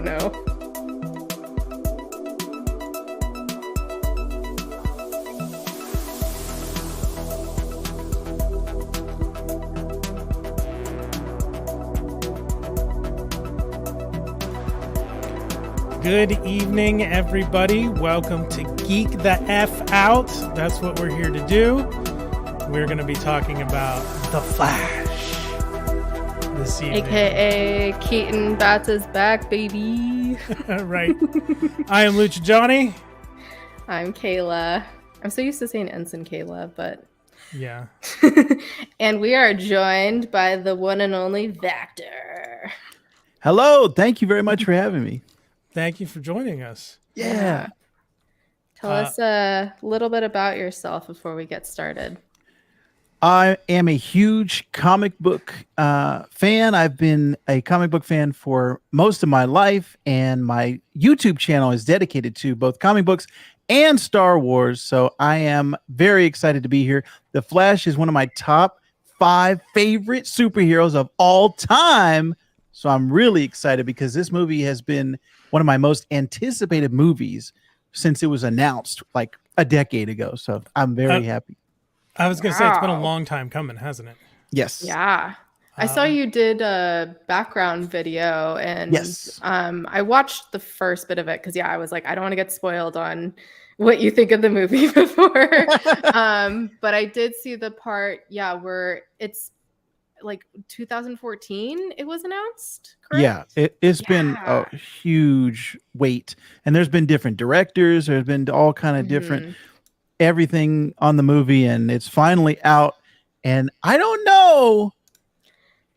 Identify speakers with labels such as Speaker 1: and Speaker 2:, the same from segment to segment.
Speaker 1: no.
Speaker 2: Good evening, everybody. Welcome to Geek the F Out. That's what we're here to do. We're going to be talking about The Flash this evening.
Speaker 1: AKA Keaton Bats is back, baby.
Speaker 2: Right. I am Lucha Johnny.
Speaker 1: I'm Kayla. I'm so used to saying Ensign Kayla, but...
Speaker 2: Yeah.
Speaker 1: And we are joined by the one and only Vactor.
Speaker 3: Hello. Thank you very much for having me.
Speaker 2: Thank you for joining us.
Speaker 3: Yeah.
Speaker 1: Tell us a little bit about yourself before we get started.
Speaker 3: I am a huge comic book fan. I've been a comic book fan for most of my life, and my YouTube channel is dedicated to both comic books and Star Wars. So I am very excited to be here. The Flash is one of my top 5 favorite superheroes of all time. So I'm really excited because this movie has been one of my most anticipated movies since it was announced like a decade ago. So I'm very happy.
Speaker 2: I was going to say, it's been a long time coming, hasn't it?
Speaker 3: Yes.
Speaker 1: Yeah. I saw you did a background video, and
Speaker 3: yes.
Speaker 1: I watched the first bit of it because, I was like, I don't want to get spoiled on what you think of the movie before. But I did see the part, where it's like 2014 it was announced, correct?
Speaker 3: Yeah, it's been a huge wait, and there's been different directors, there's been all kind of different everything on the movie, and it's finally out. And I don't know,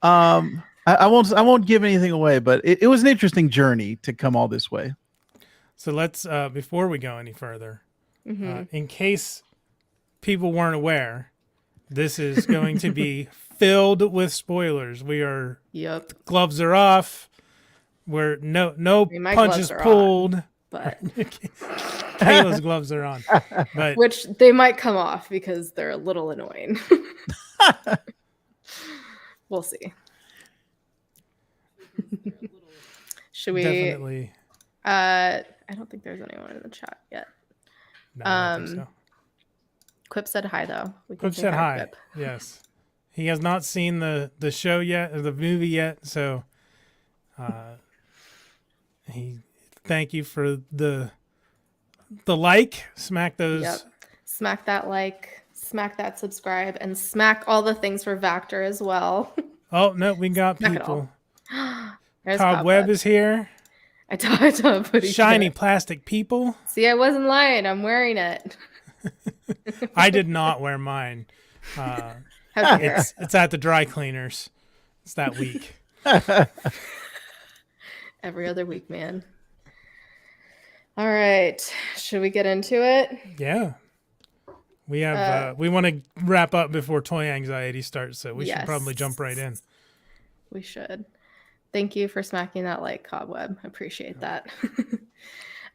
Speaker 3: I won't give anything away, but it was an interesting journey to come all this way.
Speaker 2: So let's before we go any further, in case people weren't aware, this is going to be filled with spoilers. We are gloves are off. We're no punches pulled.
Speaker 1: On, but
Speaker 2: Kayla's gloves are on. But
Speaker 1: which they might come off because they're a little annoying. We'll see. Should we
Speaker 2: definitely
Speaker 1: I don't think there's anyone in the chat yet.
Speaker 2: No, I don't think so.
Speaker 1: Quip said hi though.
Speaker 2: Quip said hi. Quip. Yes. He has not seen the show yet, or the movie yet, so thank you for the like. Smack those.
Speaker 1: Smack that like, smack that subscribe, and smack all the things for Vactor as well.
Speaker 2: Oh no, we got people.
Speaker 1: Cobweb
Speaker 2: is here.
Speaker 1: I told
Speaker 2: Shiny plastic people.
Speaker 1: See, I wasn't lying. I'm wearing it.
Speaker 2: I did not wear mine. It's at the dry cleaners. It's that week.
Speaker 1: Every other week, man. All right. Should we get into it?
Speaker 2: Yeah. We have we want to wrap up before toy anxiety starts, so we should probably jump right in.
Speaker 1: We should. Thank you for smacking that like, Cobweb. I appreciate that.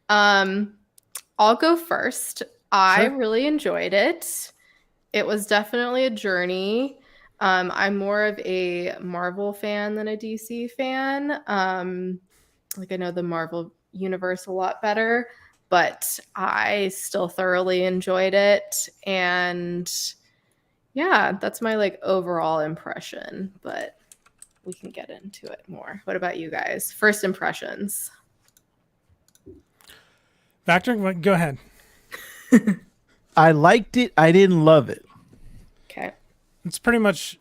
Speaker 1: I'll go first. I really enjoyed it. It was definitely a journey. I'm more of a Marvel fan than a DC fan. Like I know the Marvel universe a lot better, but I still thoroughly enjoyed it. And yeah, that's my like overall impression, but we can get into it more. What about you guys? First impressions.
Speaker 2: Vactor, go ahead.
Speaker 3: I liked it. I didn't love it.
Speaker 1: Okay.
Speaker 2: It's pretty much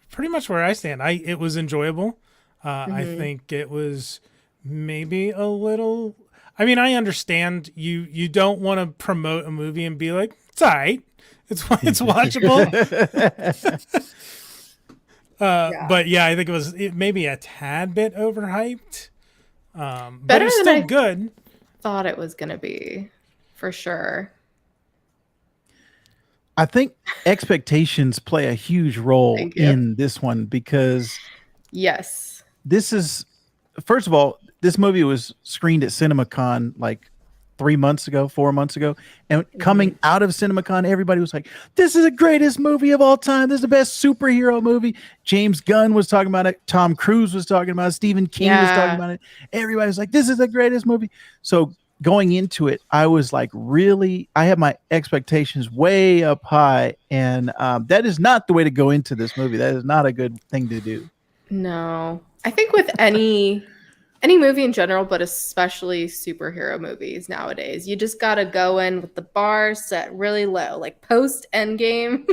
Speaker 2: where I stand. It was enjoyable. I think it was maybe a little. I mean, I understand you don't want to promote a movie and be like, it's all right. It's watchable. But yeah, I think it was maybe a tad bit overhyped. But it's still good.
Speaker 1: Thought it was going to be, for sure.
Speaker 3: I think expectations play a huge role in this one because this is, first of all, this movie was screened at CinemaCon like 3 months ago, 4 months ago, and coming
Speaker 1: Mhm.
Speaker 3: out of CinemaCon, everybody was like, "This is the greatest movie of all time. This is the best superhero movie." James Gunn was talking about it. Tom Cruise was talking about it. Stephen King was talking
Speaker 1: Yeah.
Speaker 3: about it. Everybody was like, "This is the greatest movie." So going into it, I was like, really, I had my expectations way up high, and that is not the way to go into this movie. That is not a good thing to do.
Speaker 1: No. I think with any movie in general, but especially superhero movies nowadays, you just gotta go in with the bar set really low. Like post Endgame,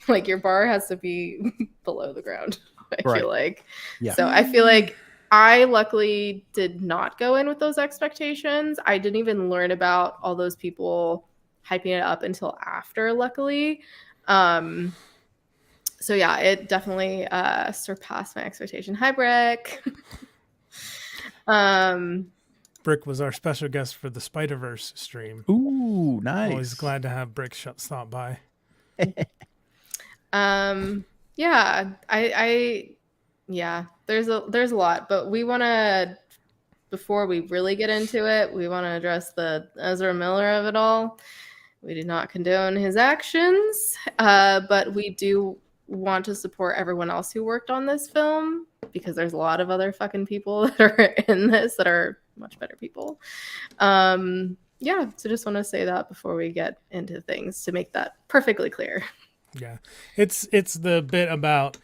Speaker 1: like your bar has to be below the ground, I feel
Speaker 3: Right.
Speaker 1: like.
Speaker 3: Yeah.
Speaker 1: So I feel like I luckily did not go in with those expectations. I didn't even learn about all those people hyping it up until after, luckily. Um, so yeah, it definitely surpassed my expectation. Hi, Brick.
Speaker 2: Brick was our special guest for the Spider-Verse stream.
Speaker 3: Ooh,
Speaker 2: Always
Speaker 3: nice.
Speaker 2: glad to have Brick stop by.
Speaker 1: Yeah, I yeah, there's a lot, but we want to, before we really get into it, we want to address the Ezra Miller of it all. We do not condone his actions, but we do want to support everyone else who worked on this film, because there's a lot of other fucking people that are in this that are much better people. Yeah, so just want to say that before we get into things, to make that perfectly clear.
Speaker 2: Yeah, it's the bit about,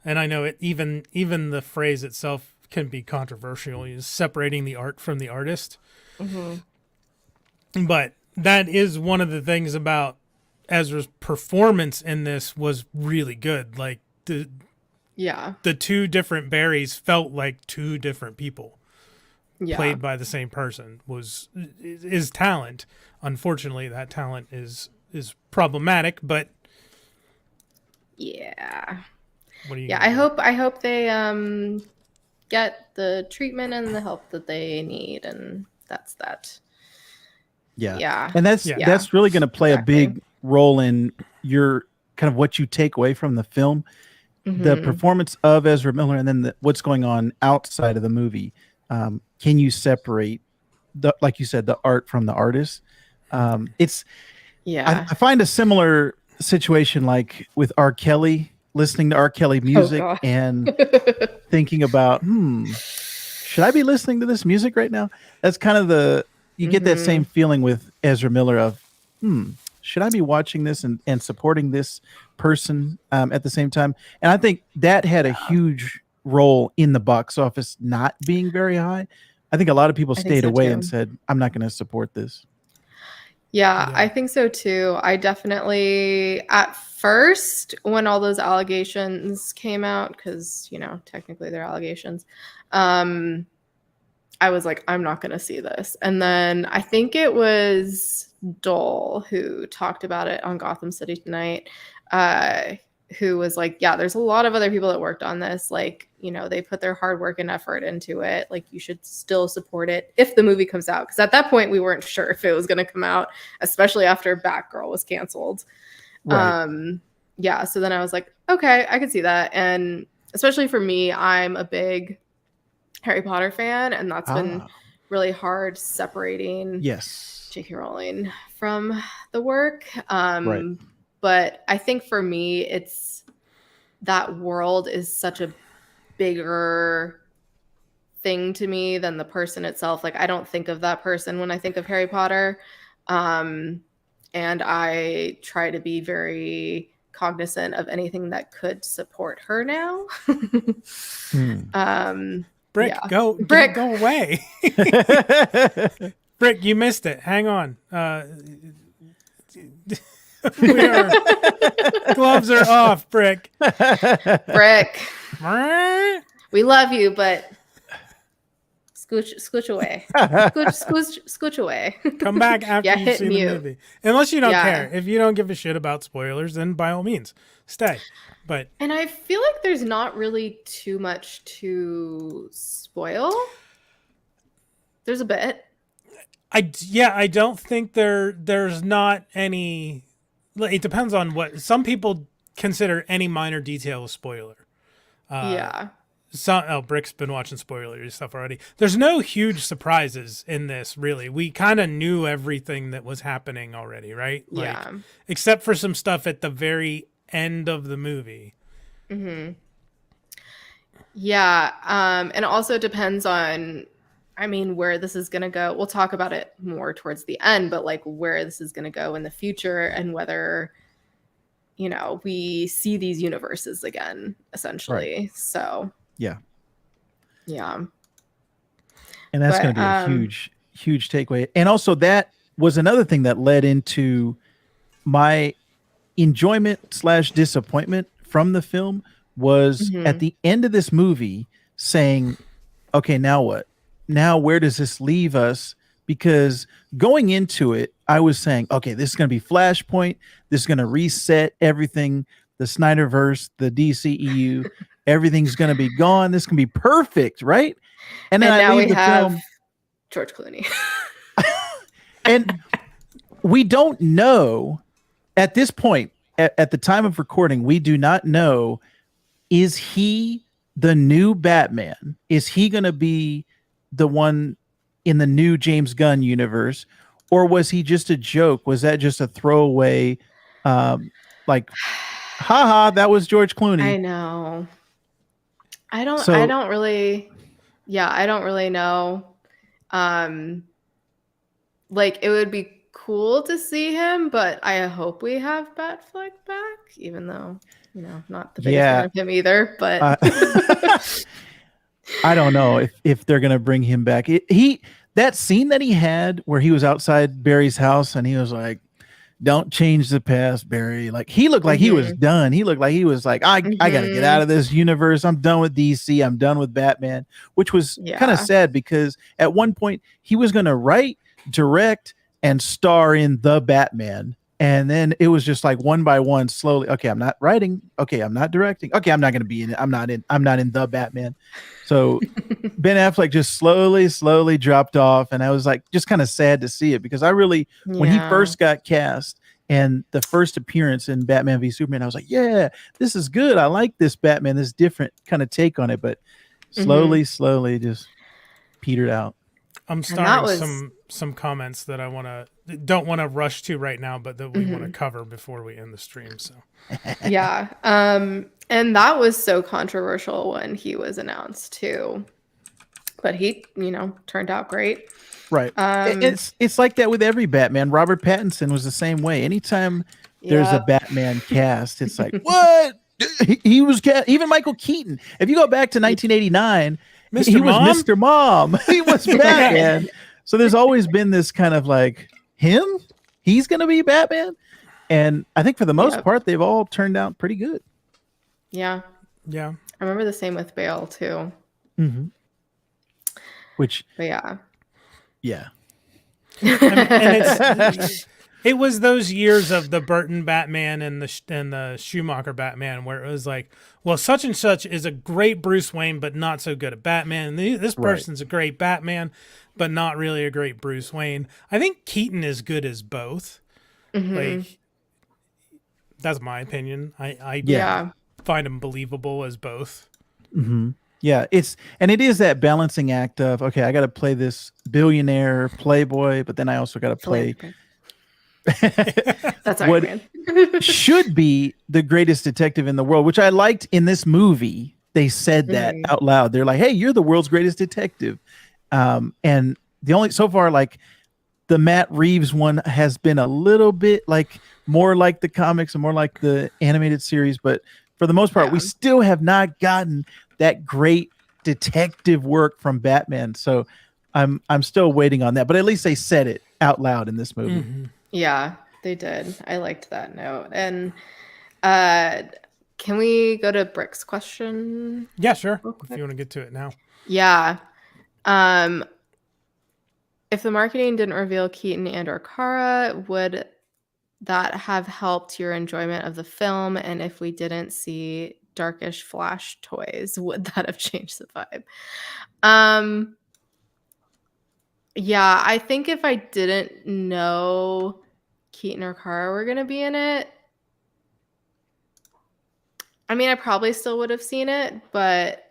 Speaker 2: and I know it, even the phrase itself can be controversial, is separating the art from the artist.
Speaker 1: Mm-hmm.
Speaker 2: But that is one of the things about Ezra's performance in this was really good. Like the two different Barrys felt like two different people played by the same person. Is talent. Unfortunately, that talent is problematic, but
Speaker 1: yeah.
Speaker 2: What are you?
Speaker 1: Yeah, I hope they get the treatment and the help that they need, and that's that.
Speaker 3: Yeah. And that's really going to play a big role in your kind of what you take away from the film. The performance of Ezra Miller, and then what's going on outside of the movie. Can you separate like you said, the art from the artist? I find a similar situation like with R. Kelly, listening to R. Kelly music and thinking about, should I be listening to this music right now? That's kind of you get that same feeling with Ezra Miller of, should I be watching this and supporting this person at the same time? And I think that had a huge role in the box office not being very high. I think a lot of people stayed away and said, I'm not going to support this.
Speaker 1: Yeah, I think so too. I definitely, at first, when all those allegations came out, because, technically they're allegations, I was like, I'm not going to see this. And then I think it was Dole who talked about it on Gotham City Tonight, who was like, yeah, there's a lot of other people that worked on this. Like, they put their hard work and effort into it. Like, you should still support it if the movie comes out. Because at that point, we weren't sure if it was going to come out, especially after Batgirl was canceled.
Speaker 3: Right.
Speaker 1: Yeah, so then I was like, okay, I can see that. And especially for me, I'm a big Harry Potter fan, and that's been really hard separating J.K. Rowling from the work.
Speaker 3: Right.
Speaker 1: But I think for me, it's that world is such a bigger thing to me than the person itself. Like, I don't think of that person when I think of Harry Potter. And I try to be very cognizant of anything that could support her now.
Speaker 2: Brick, go away. Brick, you missed it. Hang on. Gloves are off, Brick.
Speaker 1: Brick. We love you, but scooch away. Scooch away.
Speaker 2: Come back after you've seen the movie. Unless you don't care. If you don't give a shit about spoilers, then by all means, stay. And
Speaker 1: I feel like there's not really too much to spoil. There's a bit.
Speaker 2: I don't think there's not any. It depends on what some people consider any minor detail a spoiler. Brick's been watching spoilery stuff already. There's no huge surprises in this, really. We kind of knew everything that was happening already, right?
Speaker 1: Yeah.
Speaker 2: Like, except for some stuff at the very end of the movie.
Speaker 1: Yeah. And also depends on, I mean, where this is going to go. We'll talk about it more towards the end, but like where this is going to go in the future and whether, you know, we see these universes again, essentially. Right. So,
Speaker 3: yeah.
Speaker 1: Yeah.
Speaker 3: And that's going to be a huge takeaway. And also that was another thing that led into my enjoyment / disappointment from the film was at the end of this movie saying, okay, now what? Now where does this leave us? Because going into it, I was saying, okay, this is going to be Flashpoint. This is going to reset everything. The Snyderverse, the DCEU, everything's going to be gone. This can be perfect, right? And then I leave the film.
Speaker 1: George Clooney.
Speaker 3: And we don't know at this point, at the time of recording, we do not know, is he the new Batman? Is he going to be the one in the new James Gunn universe? Or was he just a joke? Was that just a throwaway, like, haha, that was George Clooney?
Speaker 1: I know. I don't really know. Like, it would be cool to see him, but I hope we have Batfleck back, even though, you know, not the biggest fan of him either, but
Speaker 3: I don't know if they're gonna bring him back. That scene that he had where he was outside Barry's house and he was like, "Don't change the past, Barry." Like, he looked like he was done. He looked like he was like, I gotta get out of this universe. I'm done with DC. I'm done with Batman, which was kind of sad because at one point he was gonna write, direct, and star in the Batman. And then it was just like one by one, slowly. Okay, I'm not writing. Okay, I'm not directing. Okay, I'm not going to be in it. I'm not in the Batman. So Ben Affleck just slowly dropped off, and I was like, just kind of sad to see it because I really, when he first got cast and the first appearance in Batman v Superman, I was like, yeah, this is good. I like this Batman, this different kind of take on it. But slowly just petered out.
Speaker 2: I'm starting some comments that I don't want to rush to right now, but that we want to cover before we end the stream. So
Speaker 1: yeah. And that was so controversial when he was announced too. But he, you know, turned out great.
Speaker 3: Right. It's like that with every Batman. Robert Pattinson was the same way. Anytime there's a Batman cast, it's like, what? He was even Michael Keaton. If you go back to 1989, he was Mr. Mom. He was Batman. So there's always been this kind of like, him? He's going to be Batman? And I think for the most part, they've all turned out pretty good.
Speaker 1: Yeah.
Speaker 2: Yeah.
Speaker 1: I remember the same with Bale too.
Speaker 3: Mm-hmm. But
Speaker 1: yeah.
Speaker 3: Yeah.
Speaker 2: And it was those years of the Burton Batman and the Schumacher Batman where it was like, well, such and such is a great Bruce Wayne, but not so good at Batman. And this person's a great Batman, but not really a great Bruce Wayne. I think Keaton is good as both. Like, that's my opinion. I find him believable as both.
Speaker 3: Yeah, it is that balancing act of, okay, I got to play this billionaire playboy, but then I also got to play
Speaker 1: that's what
Speaker 3: should be the greatest detective in the world, which I liked in this movie. They said that out loud. They're like, hey, you're the world's greatest detective. And the only, so far, like the Matt Reeves one has been a little bit like more like the comics and more like the animated series. But for the most part, we still have not gotten that great detective work from Batman. So I'm still waiting on that, but at least they said it out loud in this movie.
Speaker 1: Yeah, they did. I liked that note. And can we go to Brick's question?
Speaker 2: Yeah, sure. If you want to get to it now.
Speaker 1: Yeah. If the marketing didn't reveal Keaton and or Kara, would that have helped your enjoyment of the film? And if we didn't see darkish Flash toys, would that have changed the vibe? Yeah, I think if I didn't know Keaton or Kara were going to be in it, I mean, I probably still would have seen it, but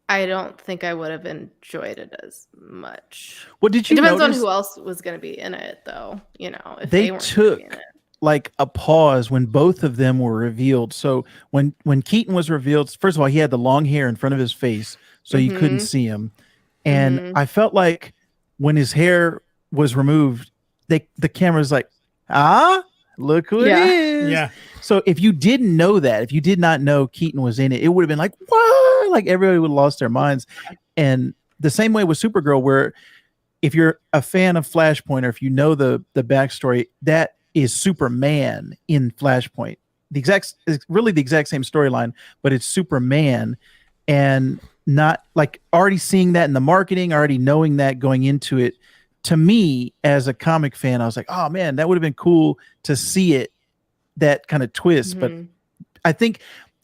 Speaker 1: I don't think I would have enjoyed it as much.
Speaker 3: Well, did
Speaker 1: It
Speaker 3: you
Speaker 1: depends on
Speaker 3: notice
Speaker 1: who else was going to be in it, though. You know, if
Speaker 3: they
Speaker 1: they weren't going to be in
Speaker 3: took
Speaker 1: it.
Speaker 3: like a pause when both of them were revealed? So when Keaton was revealed, first of all, he had the long hair in front of his face, so you couldn't
Speaker 1: Mm-hmm.
Speaker 3: see him. And
Speaker 1: Mm-hmm.
Speaker 3: I felt like when his hair was removed, the camera's like, look who it
Speaker 1: Yeah.
Speaker 3: is.
Speaker 2: Yeah.
Speaker 3: So if you didn't know that, if you did not know Keaton was in it, it would have been like, what? Like everybody would have lost their minds. And the same way with Supergirl, where if you're a fan of Flashpoint or if you know the backstory, that is Superman in Flashpoint. It's really the exact same storyline, but it's Superman, and not like already seeing that in the marketing, already knowing that going into it. To me, as a comic fan, I was like, oh man, that would have been cool to see it, that kind of twist. But
Speaker 1: Mm-hmm.
Speaker 3: I think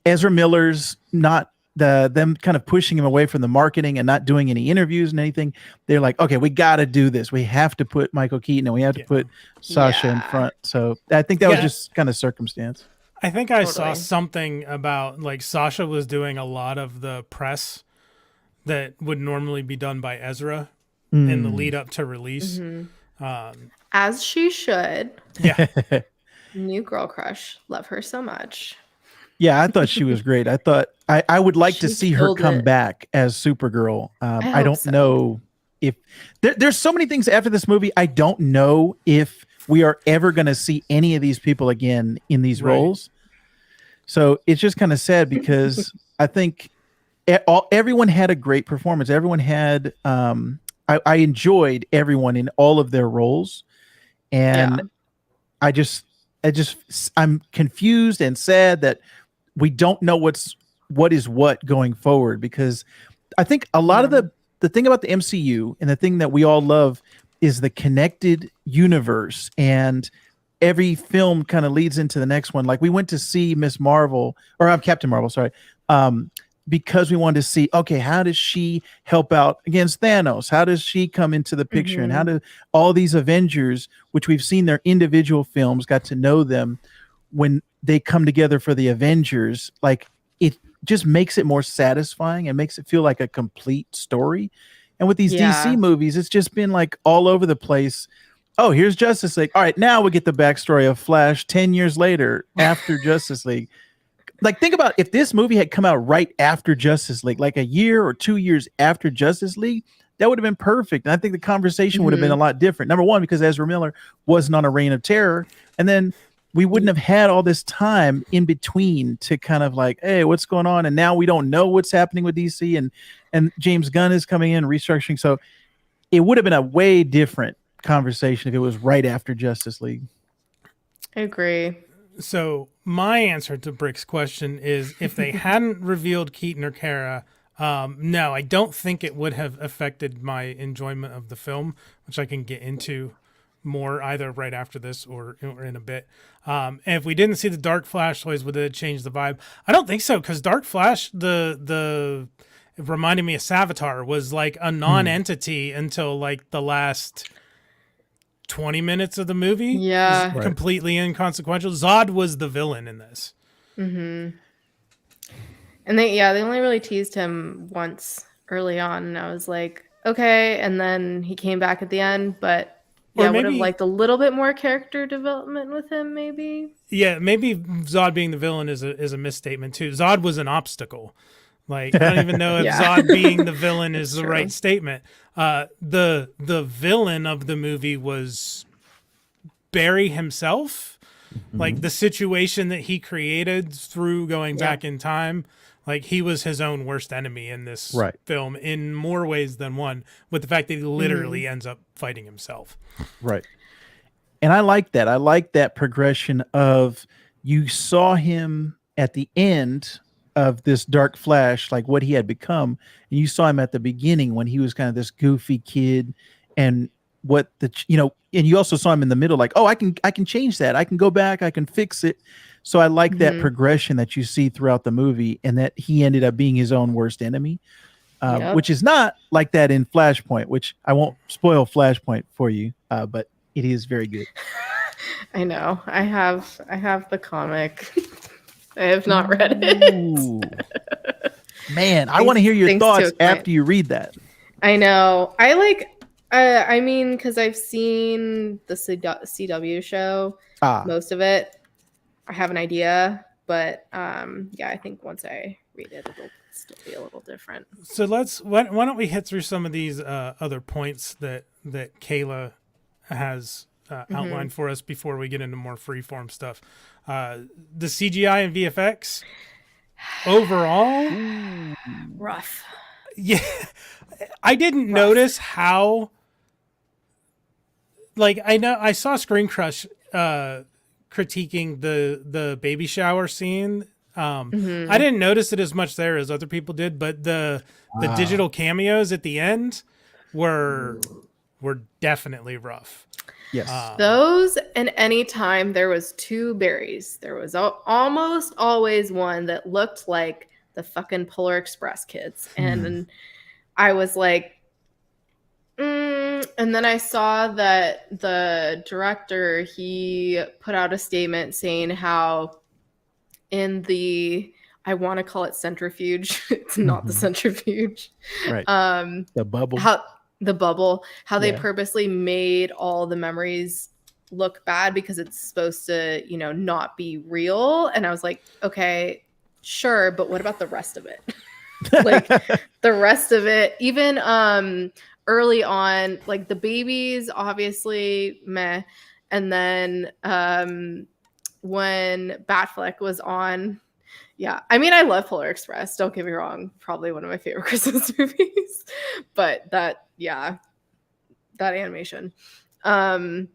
Speaker 3: Ezra Miller's not them kind of pushing him away from the marketing and not doing any interviews and anything. They're like, okay, we got to do this. We have to put Michael Keaton and we have to put Sasha in front. So I think that was just kind of circumstance.
Speaker 2: I think I saw something about like Sasha was doing a lot of the press that would normally be done by Ezra in the lead up to release.
Speaker 1: As she should.
Speaker 2: Yeah.
Speaker 1: New girl crush. Love her so much.
Speaker 3: Yeah, I thought she was great. I thought I would like to see her come back as Supergirl. I don't know if there's so many things after this movie. I don't know if we are ever going to see any of these people again in these roles. So it's just kind of sad because I think everyone had a great performance. Everyone had I enjoyed everyone in all of their roles, and I'm confused and sad that we don't know what is what going forward, because I think a lot of the thing about the MCU and the thing that we all love is the connected universe, and every film kind of leads into the next one. Like we went to see Miss Marvel, or I'm Captain Marvel, sorry. Because we wanted to see, okay, how does she help out against Thanos? How does she come into the picture? And how do all these Avengers, which we've seen their individual films, got to know them when they come together for the Avengers, like it just makes it more satisfying and makes it feel like a complete story. And with these DC movies, it's just been like all over the place. Oh, here's Justice League. All right, now we get the backstory of Flash 10 years later after Justice League. Like, think about if this movie had come out right after Justice League, like a year or 2 years after Justice League, that would have been perfect. And I think the conversation would have been a lot different. Number one, because Ezra Miller wasn't on a reign of terror. And then we wouldn't have had all this time in between to kind of like, hey, what's going on? And now we don't know what's happening with DC, and James Gunn is coming in, restructuring. So it would have been a way different conversation if it was right after Justice League.
Speaker 1: I agree.
Speaker 2: So my answer to Brick's question is, if they hadn't revealed Keaton or Kara, no, I don't think it would have affected my enjoyment of the film, which I can get into more either right after this or in a bit. And if we didn't see the Dark Flash toys, would it change the vibe? I don't think so, because Dark Flash, it reminded me of Savitar, was like a non-entity until like the last 20 minutes of the movie.
Speaker 1: Yeah.
Speaker 2: Completely inconsequential. Zod was the villain in this.
Speaker 1: And they only really teased him once early on, and I was like, okay. And then he came back at the end, but I would have liked a little bit more character development with him, maybe. Yeah,
Speaker 2: maybe Zod being the villain is a misstatement too. Zod was an obstacle. Like, I don't even know if Zod being the villain is the right statement. The villain of the movie was Barry himself. Like, the situation that he created through going back in time. Like, he was his own worst enemy in this film in more ways than one, with the fact that he literally ends up fighting himself.
Speaker 3: Right. And I like that. I like that progression of, you saw him at the end of this Dark Flash, like what he had become, and you saw him at the beginning when he was kind of this goofy kid, and and you also saw him in the middle, like, oh, I can change that, I can go back, I can fix it. So I like that progression that you see throughout the movie, and that he ended up being his own worst enemy, which is not like that in Flashpoint, which I won't spoil Flashpoint for you, but it is very good.
Speaker 1: I know. I have the comic. I have not read it.
Speaker 3: Man, I want to hear your thoughts after you read that.
Speaker 1: I know. I mean, because I've seen the CW show, most of it. I have an idea, but yeah, I think once I read it, it'll still be a little different.
Speaker 2: So why don't we hit through some of these other points that Kayla has outlined for us before we get into more freeform stuff. The CGI and VFX overall,
Speaker 1: rough.
Speaker 2: Yeah, I didn't notice how. Like, I know I saw Screen Crush critiquing the baby shower scene. I didn't notice it as much there as other people did, but the digital cameos at the end were definitely rough.
Speaker 3: Yes.
Speaker 1: Those, and anytime there was two berries, there was almost always one that looked like the fucking Polar Express kids. And I was like, and then I saw that the director, he put out a statement saying how in the, I want to call it centrifuge. It's not the centrifuge.
Speaker 3: Right. The bubble.
Speaker 1: How they purposely made all the memories look bad because it's supposed to, not be real. And I was like, okay, sure. But what about the rest of it? Like the rest of it, even early on, like the babies, obviously meh. And then when Batfleck was on, yeah, I mean, I love Polar Express, don't get me wrong, probably one of my favorite Christmas movies, but that animation. But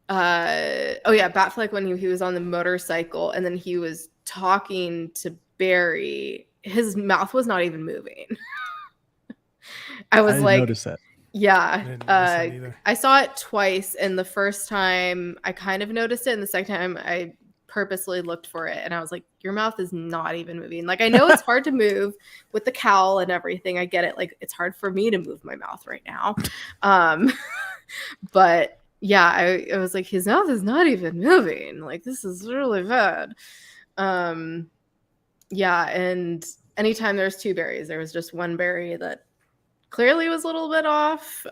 Speaker 1: oh yeah, Batfleck, when he was on the motorcycle and then he was talking to Barry, his mouth was not even moving. I didn't
Speaker 3: notice that.
Speaker 1: Yeah, I saw it twice, and the first time I kind of noticed it, and the second time I purposely looked for it, and I was like, your mouth is not even moving. Like, I know it's hard to move with the cowl and everything. I get it. Like, it's hard for me to move my mouth right now. But yeah, I was like, his mouth is not even moving. Like, this is really bad. Yeah, and anytime there's two berries, there was just one berry that clearly was a little bit off.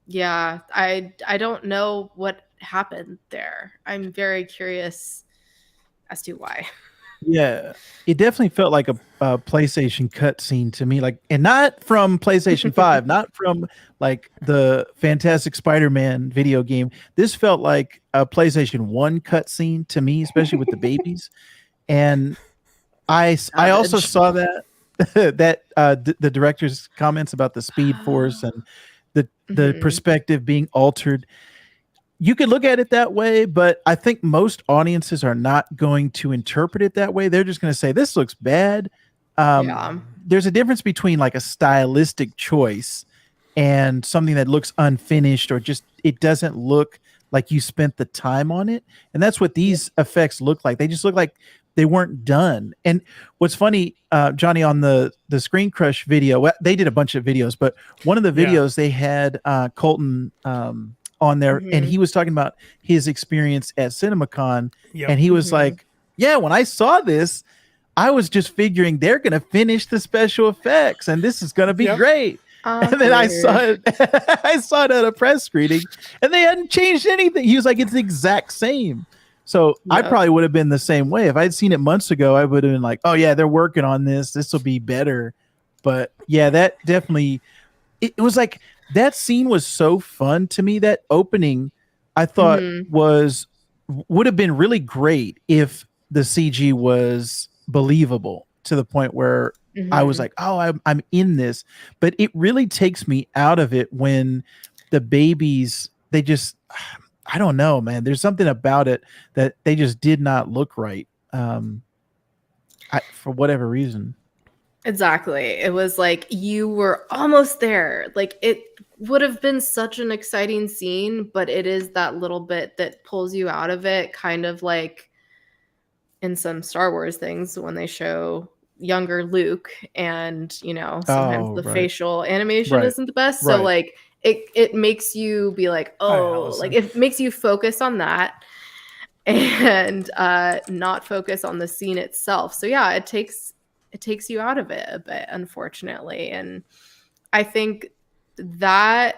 Speaker 1: Yeah, I don't know what happened there. I'm very curious as to why.
Speaker 3: Yeah, it definitely felt like a PlayStation cutscene to me, like, and not from PlayStation 5, not from like the Fantastic Spider-Man video game. This felt like a PlayStation 1 cutscene to me, especially with the babies. And I also saw that the director's comments about the Speed Force and the perspective being altered. You could look at it that way, but I think most audiences are not going to interpret it that way. They're just going to say, this looks bad. There's a difference between like a stylistic choice and something that looks unfinished or just it doesn't look like you spent the time on it. And that's what these effects look like. They just look like they weren't done. And what's funny, Johnny, on the Screen Crush video, they did a bunch of videos, but one of the videos they had Colton on there, and he was talking about his experience at CinemaCon, and he was like, yeah, when I saw this, I was just figuring they're going to finish the special effects, and this is going to be great. And then I saw it at a press screening, and they hadn't changed anything. He was like, it's the exact same. So I probably would have been the same way. If I'd seen it months ago, I would have been like, oh yeah, they're working on this. This will be better. But yeah, that definitely, it was like, that scene was so fun to me. That opening, I thought would have been really great if the CG was believable to the point where I was like, oh, I'm in this. But it really takes me out of it when the babies, they just, I don't know, man. There's something about it that they just did not look right for whatever reason.
Speaker 1: Exactly. It was like you were almost there. Like it would have been such an exciting scene, but it is that little bit that pulls you out of it, kind of like in some Star Wars things when they show younger Luke and, sometimes the facial animation isn't the best. So like it makes you be like, oh, like it makes you focus on that. and not focus on the scene itself. So yeah, it takes you out of it a bit, unfortunately. And I think that,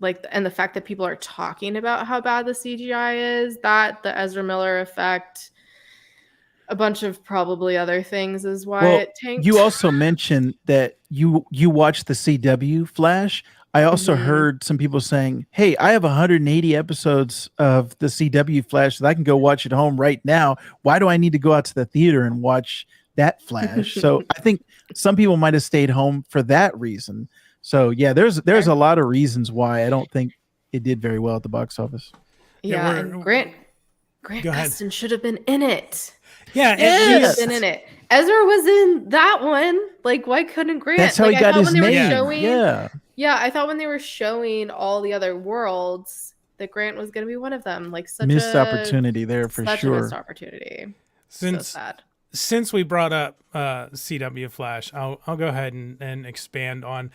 Speaker 1: like, and the fact that people are talking about how bad the CGI is, that the Ezra Miller effect, a bunch of probably other things is why it tanked.
Speaker 3: You also mentioned that you watched the CW Flash. I also heard some people saying, "Hey, I have 180 episodes of the CW Flash that I can go watch at home right now. Why do I need to go out to the theater and watch that Flash?" So I think some people might have stayed home for that reason. So yeah, there's a lot of reasons why I don't think it did very well at the box office.
Speaker 1: Yeah, and Grant Gustin should have been in it.
Speaker 2: Yeah,
Speaker 1: he was in it. Ezra was in that one. Like, why couldn't Grant?
Speaker 3: That's how
Speaker 1: like,
Speaker 3: he got his name.
Speaker 1: Yeah, I thought when they were showing all the other worlds that Grant was going to be one of them. Like, such
Speaker 3: missed opportunity there for
Speaker 1: such
Speaker 3: sure.
Speaker 1: A missed opportunity. So sad.
Speaker 2: Since we brought up CW Flash, I'll go ahead and expand on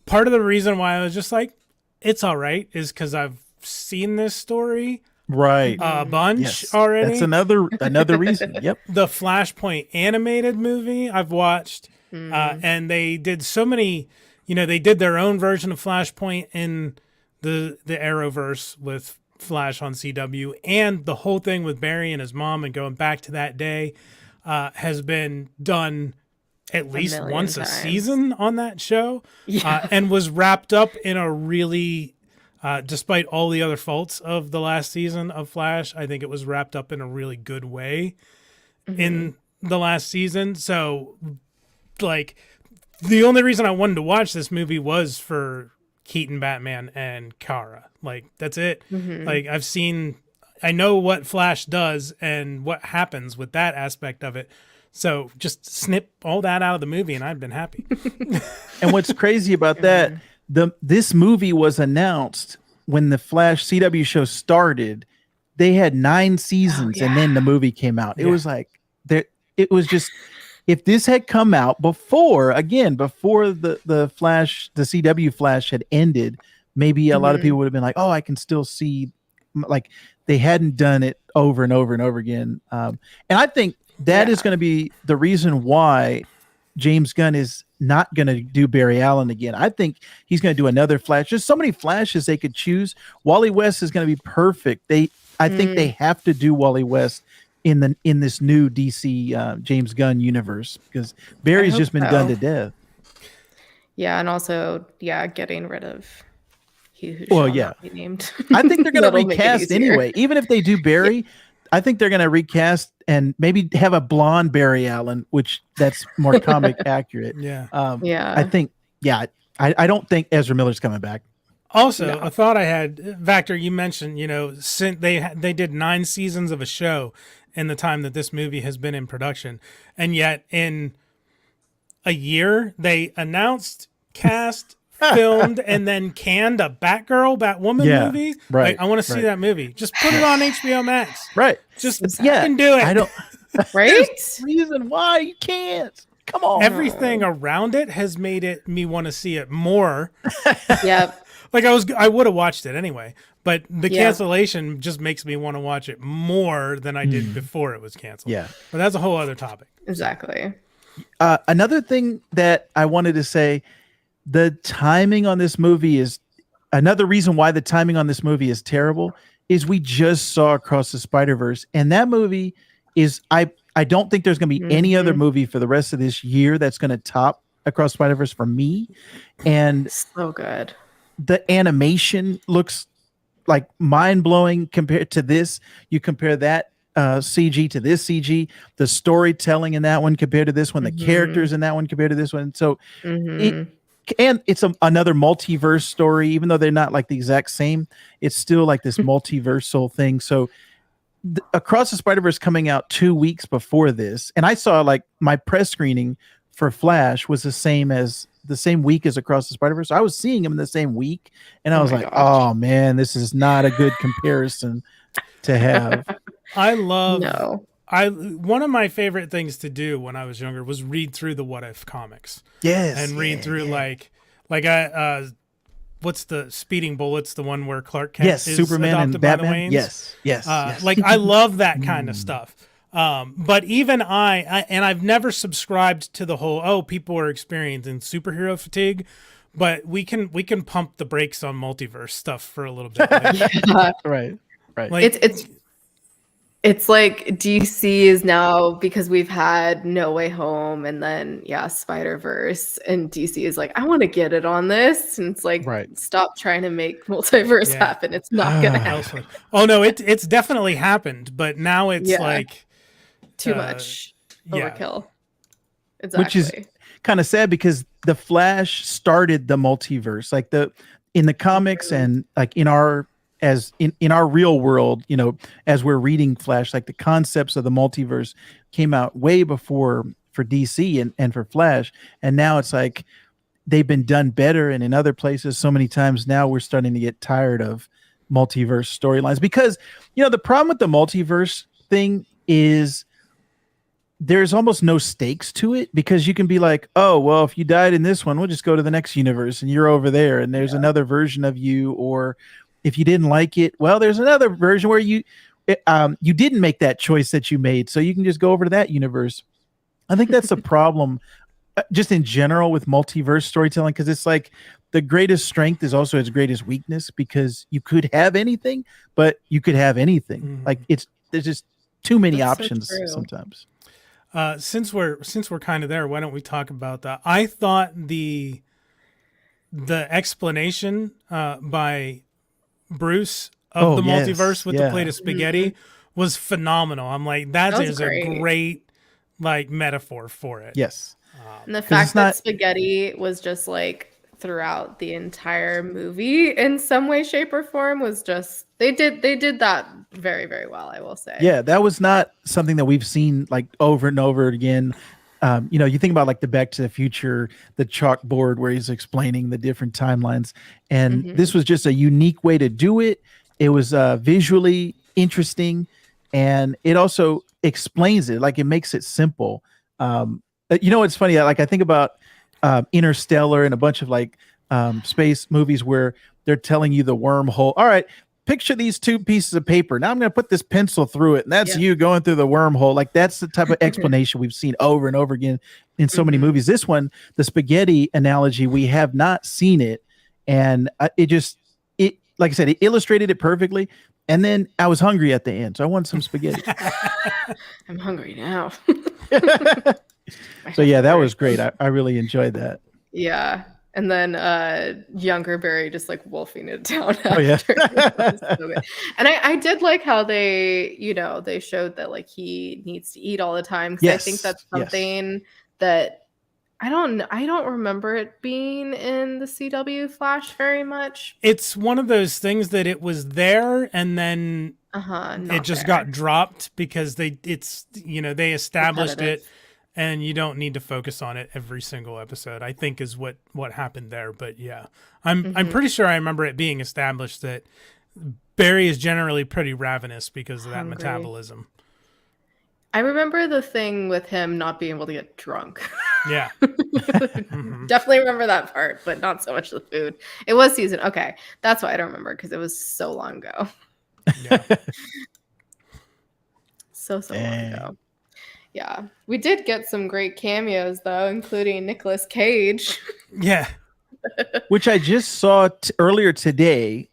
Speaker 2: part of the reason why I was just like, it's all right, is because I've seen this story a bunch already.
Speaker 3: That's another reason. Yep.
Speaker 2: The Flashpoint animated movie I've watched, and they did so many. They did their own version of Flashpoint in the Arrowverse with Flash on CW, and the whole thing with Barry and his mom and going back to that day has been done at least once a season on that show, and was wrapped up in a really. Despite all the other faults of the last season of Flash, I think it was wrapped up in a really good way in the last season. So, like, the only reason I wanted to watch this movie was for Keaton Batman and Kara. Like, that's it. Like, I know what Flash does and what happens with that aspect of it. So just snip all that out of the movie and I'd been happy.
Speaker 3: And what's crazy about that, this movie was announced when the Flash CW show started. They had 9 seasons and then the movie came out. It was like it was just, if this had come out before the Flash, the CW Flash had ended, maybe a lot of people would have been like, oh, I can still see, like, they hadn't done it over and over and over again. And I think that is going to be the reason why James Gunn is not going to do Barry Allen again. I think he's going to do another Flash. There's so many Flashes they could choose. Wally West is going to be perfect. I think they have to do Wally West in this new DC James Gunn universe, because Barry's just been done to death.
Speaker 1: Yeah, and also getting rid of he who not be named.
Speaker 3: I think they're going to recast anyway. Even if they do Barry, I think they're going to recast and maybe have a blonde Barry Allen, which that's more comic accurate. I think, I don't think Ezra Miller's coming back.
Speaker 2: Also, a thought I had, Vactor, you mentioned, since they did 9 seasons of a show in the time that this movie has been in production. And yet in a year, they announced, cast, filmed, and then canned a Batwoman movie.
Speaker 3: Right.
Speaker 2: I want to see that movie. Just put it on HBO Max.
Speaker 3: Right.
Speaker 2: Just fucking do it.
Speaker 3: I don't.
Speaker 1: Right.
Speaker 3: There's no reason why you can't. Come on.
Speaker 2: Everything around it has made me want to see it more.
Speaker 1: Yep.
Speaker 2: Like I would have watched it anyway, but the cancellation just makes me want to watch it more than I did before it was canceled.
Speaker 3: Yeah.
Speaker 2: But that's a whole other topic.
Speaker 1: Exactly.
Speaker 3: Another thing that I wanted to say, the timing on this movie is another reason why the timing on this movie is terrible, is we just saw Across the Spider-Verse, and that movie is, I don't think there's going to be any other movie for the rest of this year that's going to top Across Spider-Verse for me. And
Speaker 1: so good.
Speaker 3: The animation looks like mind-blowing compared to this. You compare that CG to this CG, the storytelling in that one compared to this one, the characters in that one compared to this one. So it's another multiverse story, even though they're not like the exact same. It's still like this multiversal thing. So Across the Spider-Verse coming out 2 weeks before this, and I saw, like, my press screening for Flash was the same week as Across the Spider-Verse. So I was seeing them in the same week, and I was like, oh man, this is not a good comparison to have.
Speaker 2: One of my favorite things to do when I was younger was read through the What If comics.
Speaker 3: Yes.
Speaker 2: And read through like I what's the Speeding Bullets, the one where Clark Kent
Speaker 3: yes,
Speaker 2: is
Speaker 3: Superman
Speaker 2: adopted
Speaker 3: and
Speaker 2: by the
Speaker 3: Batman.
Speaker 2: Waynes.
Speaker 3: Yes.
Speaker 2: Like I love that kind of stuff. But even and I've never subscribed to the whole, people are experiencing superhero fatigue, but we can pump the brakes on multiverse stuff for a little bit.
Speaker 1: Yeah.
Speaker 3: Right.
Speaker 1: Like, it's like DC is now, because we've had No Way Home and then Spider-Verse, and DC is like, I want to get it on this, and it's like, stop trying to make multiverse happen. It's not gonna happen.
Speaker 2: Oh no, it's definitely happened, but now it's like
Speaker 1: too much overkill. Exactly.
Speaker 3: Which is kind of sad because the Flash started the multiverse, like in the comics and like in our real world, as we're reading Flash, like the concepts of the multiverse came out way before for DC and for Flash. And now it's like they've been done better. And in other places, so many times now we're starting to get tired of multiverse storylines because, the problem with the multiverse thing is there's almost no stakes to it because you can be like, oh, well, if you died in this one, we'll just go to the next universe and you're over there and there's another version of you. Or if you didn't like it, well, there's another version where you didn't make that choice that you made. So you can just go over to that universe. I think that's a problem just in general with multiverse storytelling, because it's like the greatest strength is also its greatest weakness, because you could have anything, but you could have anything. Mm-hmm. Like there's just too many options sometimes.
Speaker 2: Since we're kind of there, why don't we talk about that? I thought the explanation by Bruce of the multiverse with the plate of spaghetti was phenomenal. I'm like, that is a great like metaphor for it.
Speaker 3: Yes.
Speaker 1: And the fact that spaghetti was just like throughout the entire movie in some way, shape, or form was just they did that very, very well, I will say.
Speaker 3: Yeah, that was not something that we've seen like over and over again. You think about like the Back to the Future, the chalkboard where he's explaining the different timelines. And this was just a unique way to do it. It was visually interesting, and it also explains it. Like it makes it simple. It's funny. Like I think about Interstellar and a bunch of like space movies where they're telling you the wormhole. All right, picture these two pieces of paper. Now I'm going to put this pencil through it, and that's you going through the wormhole. Like that's the type of explanation we've seen over and over again in so many movies. This one, the spaghetti analogy, we have not seen it, and it like I said, it illustrated it perfectly. And then I was hungry at the end, so I wanted some spaghetti.
Speaker 1: I'm hungry now.
Speaker 3: So yeah, that was great. I really enjoyed that.
Speaker 1: Yeah. And then younger Barry just like wolfing it down.
Speaker 3: Oh yeah.
Speaker 1: So and I did like how they showed that like he needs to eat all the time. Because I think that's something that I don't remember it being in the CW Flash very much.
Speaker 2: It's one of those things that it was there and then it just got dropped because they established it. And you don't need to focus on it every single episode, I think is what happened there. But yeah, I'm pretty sure I remember it being established that Barry is generally pretty ravenous because of that metabolism.
Speaker 1: I remember the thing with him not being able to get drunk.
Speaker 2: Yeah.
Speaker 1: Definitely remember that part, but not so much the food. It was season. Okay. That's why I don't remember, because it was so long ago.
Speaker 2: Yeah.
Speaker 1: so long ago. Yeah, we did get some great cameos, though, including Nicolas Cage.
Speaker 2: Yeah.
Speaker 3: Which I just saw earlier today.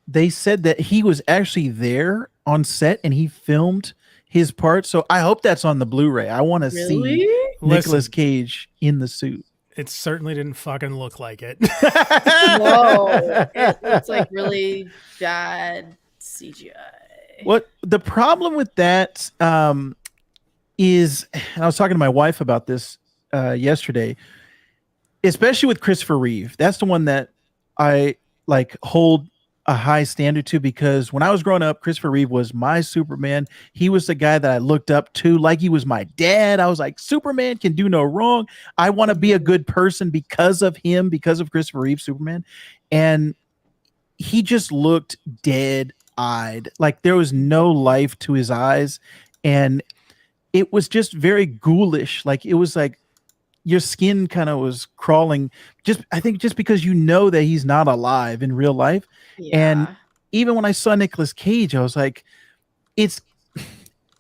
Speaker 3: They said that he was actually there on set and he filmed his part. So I hope that's on the Blu-ray. I want to see Nicolas Cage in the suit.
Speaker 2: It certainly didn't fucking look like it.
Speaker 1: No, it's like really bad CGI.
Speaker 3: What the problem with that is, and I was talking to my wife about this yesterday, especially with Christopher Reeve. That's the one that I like hold a high standard to, because when I was growing up, Christopher Reeve was my Superman. He was the guy that I looked up to like he was my dad. I was like, Superman can do no wrong. I want to be a good person because of him, because of Christopher Reeve, Superman. And he just looked dead-eyed. Like there was no life to his eyes. And it was just very ghoulish. Like it was like your skin kind of was crawling. I think just because you know that he's not alive in real life, and
Speaker 1: Yeah.
Speaker 3: even when I saw Nicolas Cage, I was like, it's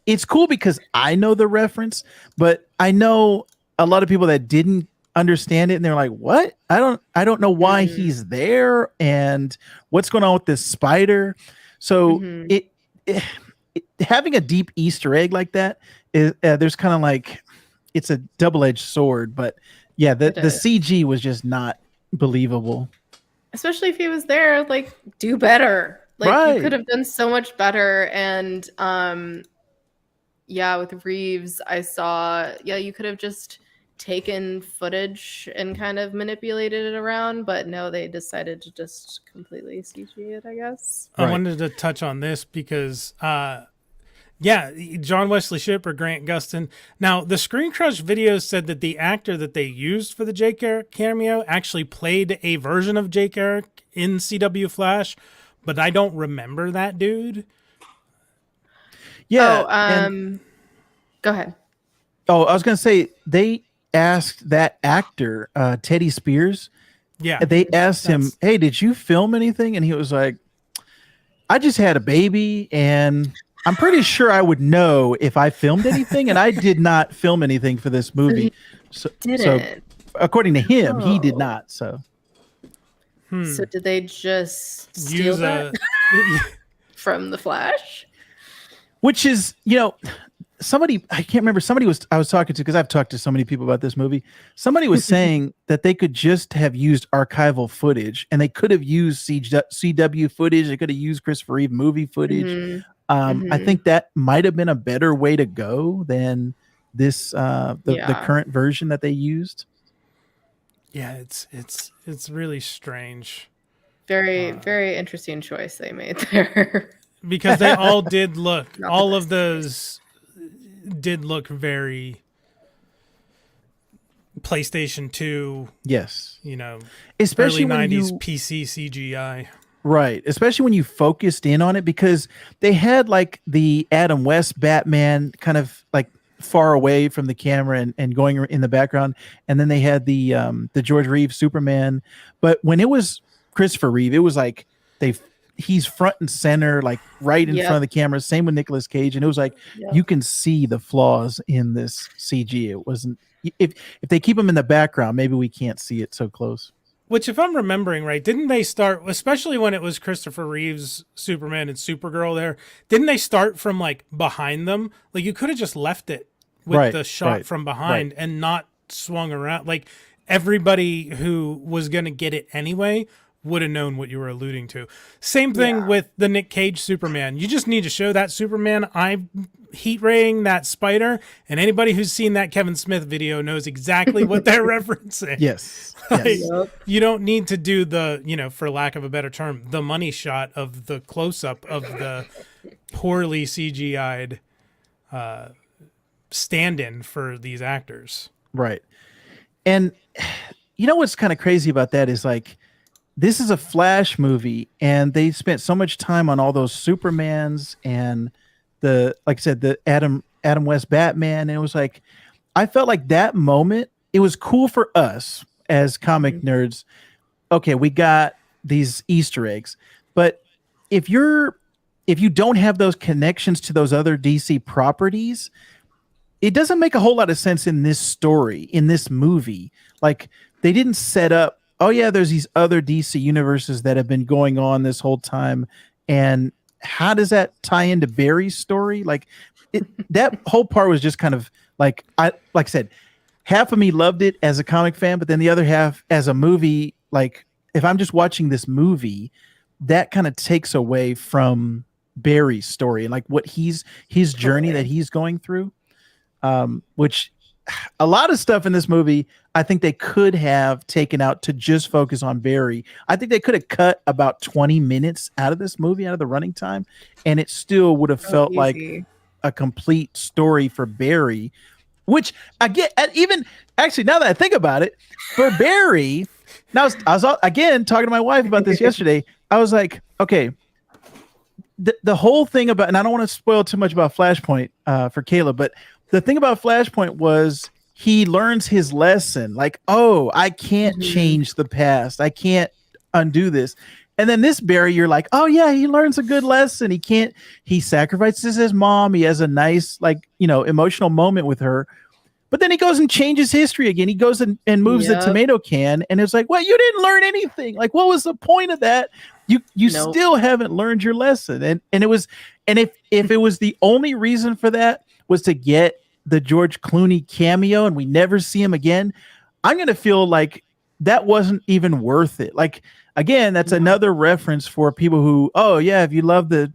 Speaker 3: it's cool because I know the reference, but I know a lot of people that didn't understand it and they're like, what? I don't know why he's there and what's going on with this spider. So having a deep Easter egg like that is there's kind of like it's a double-edged sword, but yeah, the CG was just not believable.
Speaker 1: Especially if he was there, like, do better. Like, you could have done so much better. And yeah, with Reeves, I saw, you could have just taken footage and kind of manipulated it around, but no, they decided to just completely CG it, I guess.
Speaker 2: I wanted to touch on this because John Wesley Shipp or Grant Gustin. Now, the Screen Crush video said that the actor that they used for the Jake Eric cameo actually played a version of Jake Eric in CW Flash, but I don't remember that dude.
Speaker 3: Yeah.
Speaker 1: Go ahead.
Speaker 3: Oh, I was going to say, they asked that actor, Teddy Spears.
Speaker 2: Yeah.
Speaker 3: They asked him, hey, did you film anything? And he was like, I just had a baby and I'm pretty sure I would know if I filmed anything, and I did not film anything for this movie. So according to him, he did not. So
Speaker 1: did they just steal that from the Flash?
Speaker 3: Which is, somebody, I can't remember, I was talking to, because I've talked to so many people about this movie. Somebody was saying that they could just have used archival footage, and they could have used CW footage. They could have used Christopher Reeve movie footage. I think that might have been a better way to go than this the current version that they used.
Speaker 2: Yeah, it's really strange.
Speaker 1: Very very interesting choice they made there.
Speaker 2: Because they all did look all of those did look very PlayStation 2.
Speaker 3: Yes.
Speaker 2: Especially early 90s PC CGI.
Speaker 3: Right, especially when you focused in on it, because they had like the Adam West Batman kind of like far away from the camera and going in the background, and then they had the George Reeves Superman. But when it was Christopher Reeve, it was like he's front and center, like right in front of the camera. Same with Nicolas Cage, and it was like you can see the flaws in this CG. It wasn't if they keep him in the background, maybe we can't see it so close.
Speaker 2: Which, if I'm remembering right, didn't they start, especially when it was Christopher Reeve's Superman and Supergirl there, didn't they start from like behind them? Like you could have just left it with the shot from behind and not swung around. Like everybody who was going to get it anyway would have known what you were alluding to. Same thing with the Nick Cage Superman. You just need to show that Superman heat raying that spider, and anybody who's seen that Kevin Smith video knows exactly what they're referencing.
Speaker 3: Yes.
Speaker 2: You don't need to do the, for lack of a better term, the money shot of the close-up of the poorly CGI'd stand-in for these actors.
Speaker 3: Right. And what's kind of crazy about that is like, this is a Flash movie, and they spent so much time on all those Supermans and like I said, the Adam West Batman. And it was like, I felt like that moment, it was cool for us as comic nerds. Okay, we got these Easter eggs, but if you don't have those connections to those other DC properties, it doesn't make a whole lot of sense in this story, in this movie. Like they didn't set up, oh yeah, there's these other DC universes that have been going on this whole time. And how does that tie into Barry's story? Like that whole part was just kind of like I said, half of me loved it as a comic fan, but then the other half as a movie, like if I'm just watching this movie, that kind of takes away from Barry's story and like what his journey that he's going through. Which a lot of stuff in this movie, I think they could have taken out to just focus on Barry. I think they could have cut about 20 minutes out of this movie, out of the running time, and it still would have felt like a complete story for Barry, which I get. Even actually, now that I think about it, for Barry, now I was again talking to my wife about this yesterday. I was like, okay, the whole thing and I don't want to spoil too much about Flashpoint for Kayla, but the thing about Flashpoint was he learns his lesson. Like, oh, I can't change the past. I can't undo this. And then this Barry, you're like, oh yeah, he learns a good lesson. He sacrifices his mom. He has a nice, like, emotional moment with her. But then he goes and changes history again. He goes and moves the tomato can, and it's like, well, you didn't learn anything. Like, what was the point of that? You still haven't learned your lesson. And if it was the only reason for that was to get the George Clooney cameo and we never see him again, I'm gonna feel like that wasn't even worth it. Like, again, that's another reference for people who, oh yeah, if you love the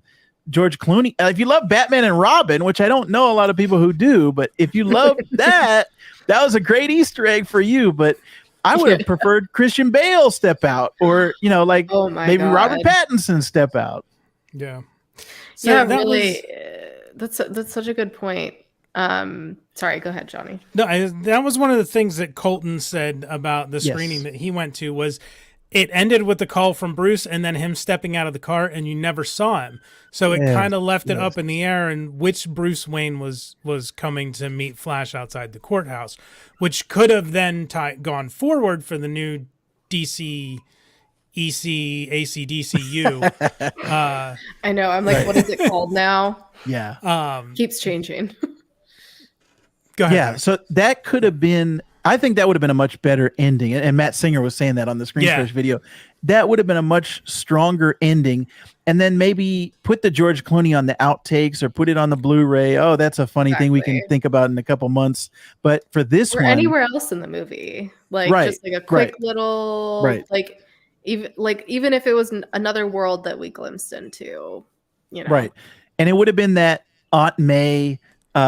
Speaker 3: George Clooney, if you love Batman and Robin, which I don't know a lot of people who do, but if you love that was a great Easter egg for you. But I would have preferred Christian Bale step out, or maybe
Speaker 1: God.
Speaker 3: Robert Pattinson step out.
Speaker 2: Yeah.
Speaker 1: So yeah, really, that's such a good point. Sorry, go ahead, Johnny.
Speaker 2: No, that was one of the things that Colton said about the screening that he went to, was it ended with the call from Bruce and then him stepping out of the car, and you never saw him. So it kind of left it up in the air, and which Bruce Wayne was coming to meet Flash outside the courthouse, which could have then gone forward for the new DC ACDCU.
Speaker 1: I know. I'm like, what is it called now?
Speaker 3: Yeah.
Speaker 1: Keeps changing.
Speaker 2: Go ahead.
Speaker 3: Yeah. So that could have been, I think that would have been a much better ending. And Matt Singer was saying that on the Screen Splash video. That would have been a much stronger ending. And then maybe put the George Clooney on the outtakes or put it on the Blu-ray. Oh, that's a funny thing we can think about in a couple months. But for this
Speaker 1: or
Speaker 3: one,
Speaker 1: anywhere else in the movie, like just like a quick little, like even if it was another world that we glimpsed into,
Speaker 3: Right. And it would have been that Aunt May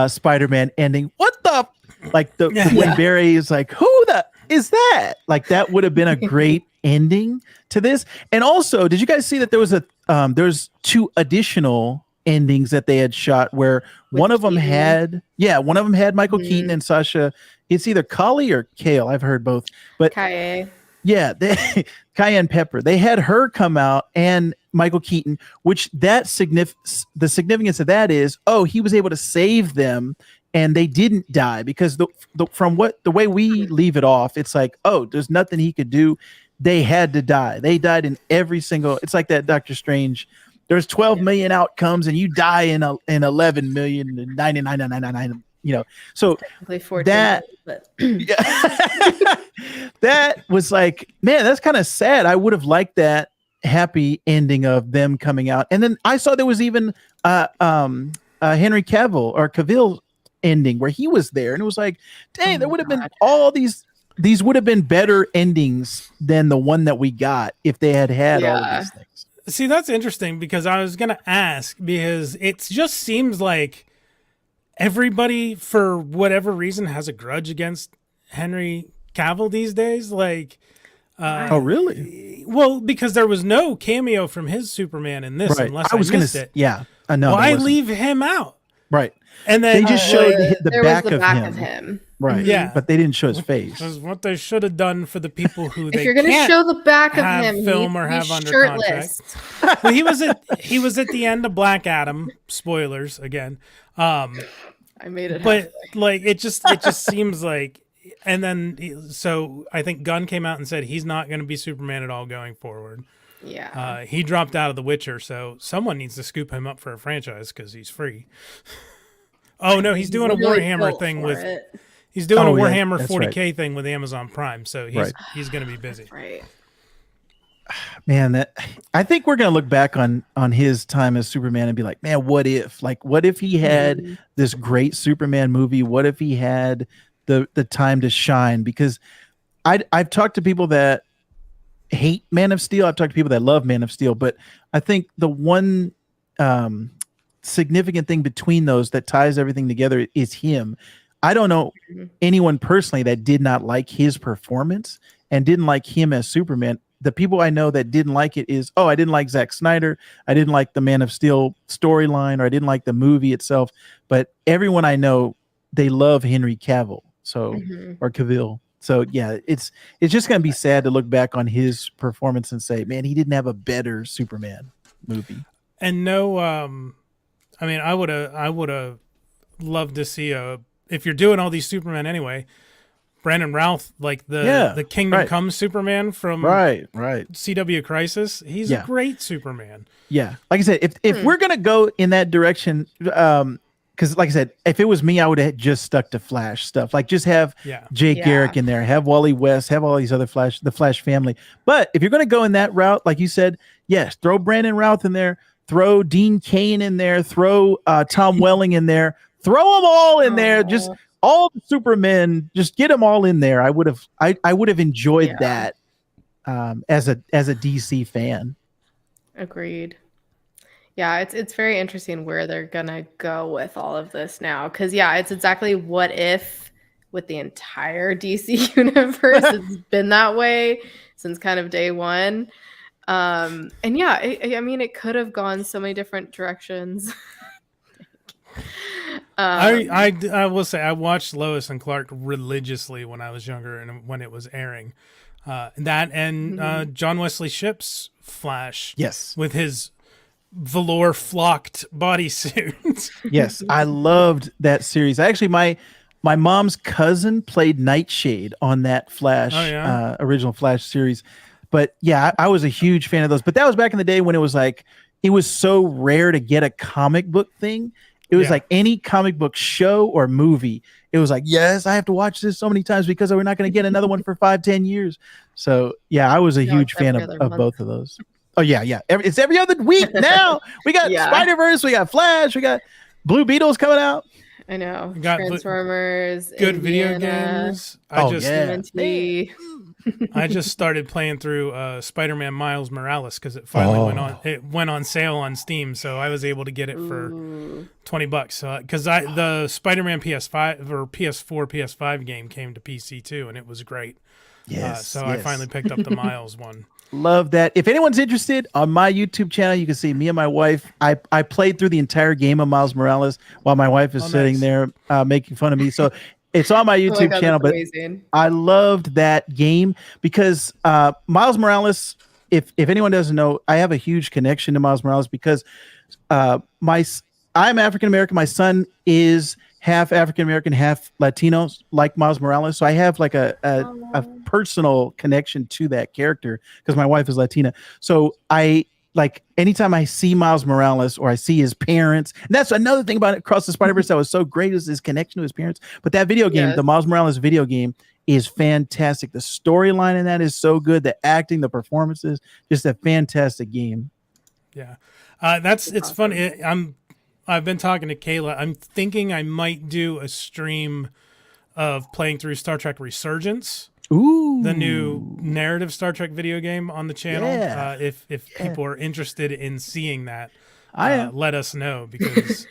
Speaker 3: Spider-Man ending. What the like the when Barry is like, who the is that? Like, that would have been a great ending to this. And also, did you guys see that there was there's 2 additional endings that they had shot where one of them had Michael Keaton and Sasha. It's either Kali or Kale. I've heard both, but
Speaker 1: Kaye.
Speaker 3: Yeah, Cayenne Pepper. They had her come out and Michael Keaton, which the significance of that is, oh, he was able to save them and they didn't die, because the way we leave it off, it's like, oh, there's nothing he could do. They had to die. They died in every single. It's like that Doctor Strange. There's 12 million outcomes, and you die in 11 million and 99,999. So that that was like, man, that's kind of sad. I would have liked that happy ending of them coming out. And then I saw there was even Henry Cavill ending where he was there, and it was like, dang, there would have been all these would have been better endings than the one that we got if they had all of these things.
Speaker 2: See, that's interesting, because I was going to ask, because it just seems like everybody, for whatever reason, has a grudge against Henry Cavill these days. Like,
Speaker 3: oh, really?
Speaker 2: Well, because there was no cameo from his Superman in this, unless I missed it.
Speaker 3: Yeah, I know.
Speaker 2: Why leave him out?
Speaker 3: Right.
Speaker 2: And then
Speaker 3: they just showed the back
Speaker 1: of him.
Speaker 3: Right.
Speaker 2: Yeah.
Speaker 3: But they didn't show his face.
Speaker 2: Because what they should have done for the people who
Speaker 1: if you're going to show the back of him,
Speaker 2: film or have under contract. Well, he was at the end of Black Adam. Spoilers again.
Speaker 1: I made it.
Speaker 2: But like, it just seems like, and then so I think Gunn came out and said he's not going to be Superman at all going forward.
Speaker 1: Yeah.
Speaker 2: He dropped out of The Witcher, so someone needs to scoop him up for a franchise because he's free. Oh no, he's doing a Warhammer thing with. He's doing a Warhammer 40K thing with Amazon Prime, so he's going to be busy.
Speaker 1: Right.
Speaker 3: Man, I think we're going to look back on his time as Superman and be like, man, what if? Like, what if he had this great Superman movie? What if he had the time to shine? Because I've talked to people that hate Man of Steel. I've talked to people that love Man of Steel, but I think the one significant thing between those that ties everything together is him. I don't know anyone personally that did not like his performance and didn't like him as Superman. The people I know that didn't like it is, oh, I didn't like Zack Snyder. I didn't like the Man of Steel storyline, or I didn't like the movie itself. But everyone I know, they love Henry Cavill, or Cavill. So yeah, it's just going to be sad to look back on his performance and say, man, he didn't have a better Superman movie.
Speaker 2: And no, I meuld have loved to see if you're doing all these Superman anyway, Brandon Routh, like the Kingdom Come Superman from
Speaker 3: right.
Speaker 2: CW Crisis. He's a great Superman.
Speaker 3: Yeah. Like I said, if we're going to go in that direction, because like I said, if it was me, I would have just stuck to Flash stuff. Like just have Jay Garrick in there, have Wally West, have all these other the Flash family. But if you're going to go in that route, like you said, yes, throw Brandon Routh in there, throw Dean Cain in there, throw Tom Welling in there, throw them all in there. Just all the Supermen, just get them all in there. I would have enjoyed that as a DC fan.
Speaker 1: Agreed. Yeah, it's very interesting where they're gonna go with all of this now. Because it's exactly what if with the entire DC universe. It's been that way since kind of day one. And I mean, it could have gone so many different directions.
Speaker 2: I will say I watched Lois and Clark religiously when I was younger and when it was airing. John Wesley Shipp's Flash.
Speaker 3: Yes.
Speaker 2: With his velour flocked bodysuit.
Speaker 3: Yes, I loved that series. Actually, my mom's cousin played Nightshade on that Flash original Flash series. But yeah, I was a huge fan of those. But that was back in the day when it was like it was so rare to get a comic book thing. It was like any comic book show or movie. It was like, yes, I have to watch this so many times because we're not going to get another one for 5-10 years. So yeah, I was a huge fan of both of those. Oh yeah. It's every other week now. We got Spider-Verse, we got Flash, we got Blue Beetles coming out.
Speaker 1: I know. Transformers,
Speaker 2: good video games. I just started playing through Spider-Man Miles Morales because it finally went on sale on Steam, so I was able to get it for $20. So because the Spider-Man PS5 or PS4 PS5 game came to PC too, and it was great. I finally picked up the Miles one.
Speaker 3: Love that. If anyone's interested, on my YouTube channel, you can see me and my wife. I played through the entire game of Miles Morales while my wife is sitting there making fun of me. So it's on my YouTube channel. But amazing. I loved that game because Miles Morales, if anyone doesn't know, I have a huge connection to Miles Morales because I'm African-American. My son is half African-American, half Latino, like Miles Morales. So I have like a personal connection to that character because my wife is Latina. So I like anytime I see Miles Morales or I see his parents, and that's another thing about Across the Spider-Verse that was so great is his connection to his parents. But that video game, the Miles Morales video game, is fantastic. The storyline in that is so good. The acting, the performances, just a fantastic game.
Speaker 2: Yeah. It's funny. I've been talking to Kayla. I'm thinking I might do a stream of playing through Star Trek Resurgence.
Speaker 3: Ooh.
Speaker 2: The new narrative Star Trek video game on the channel. If people are interested in seeing that, let us know because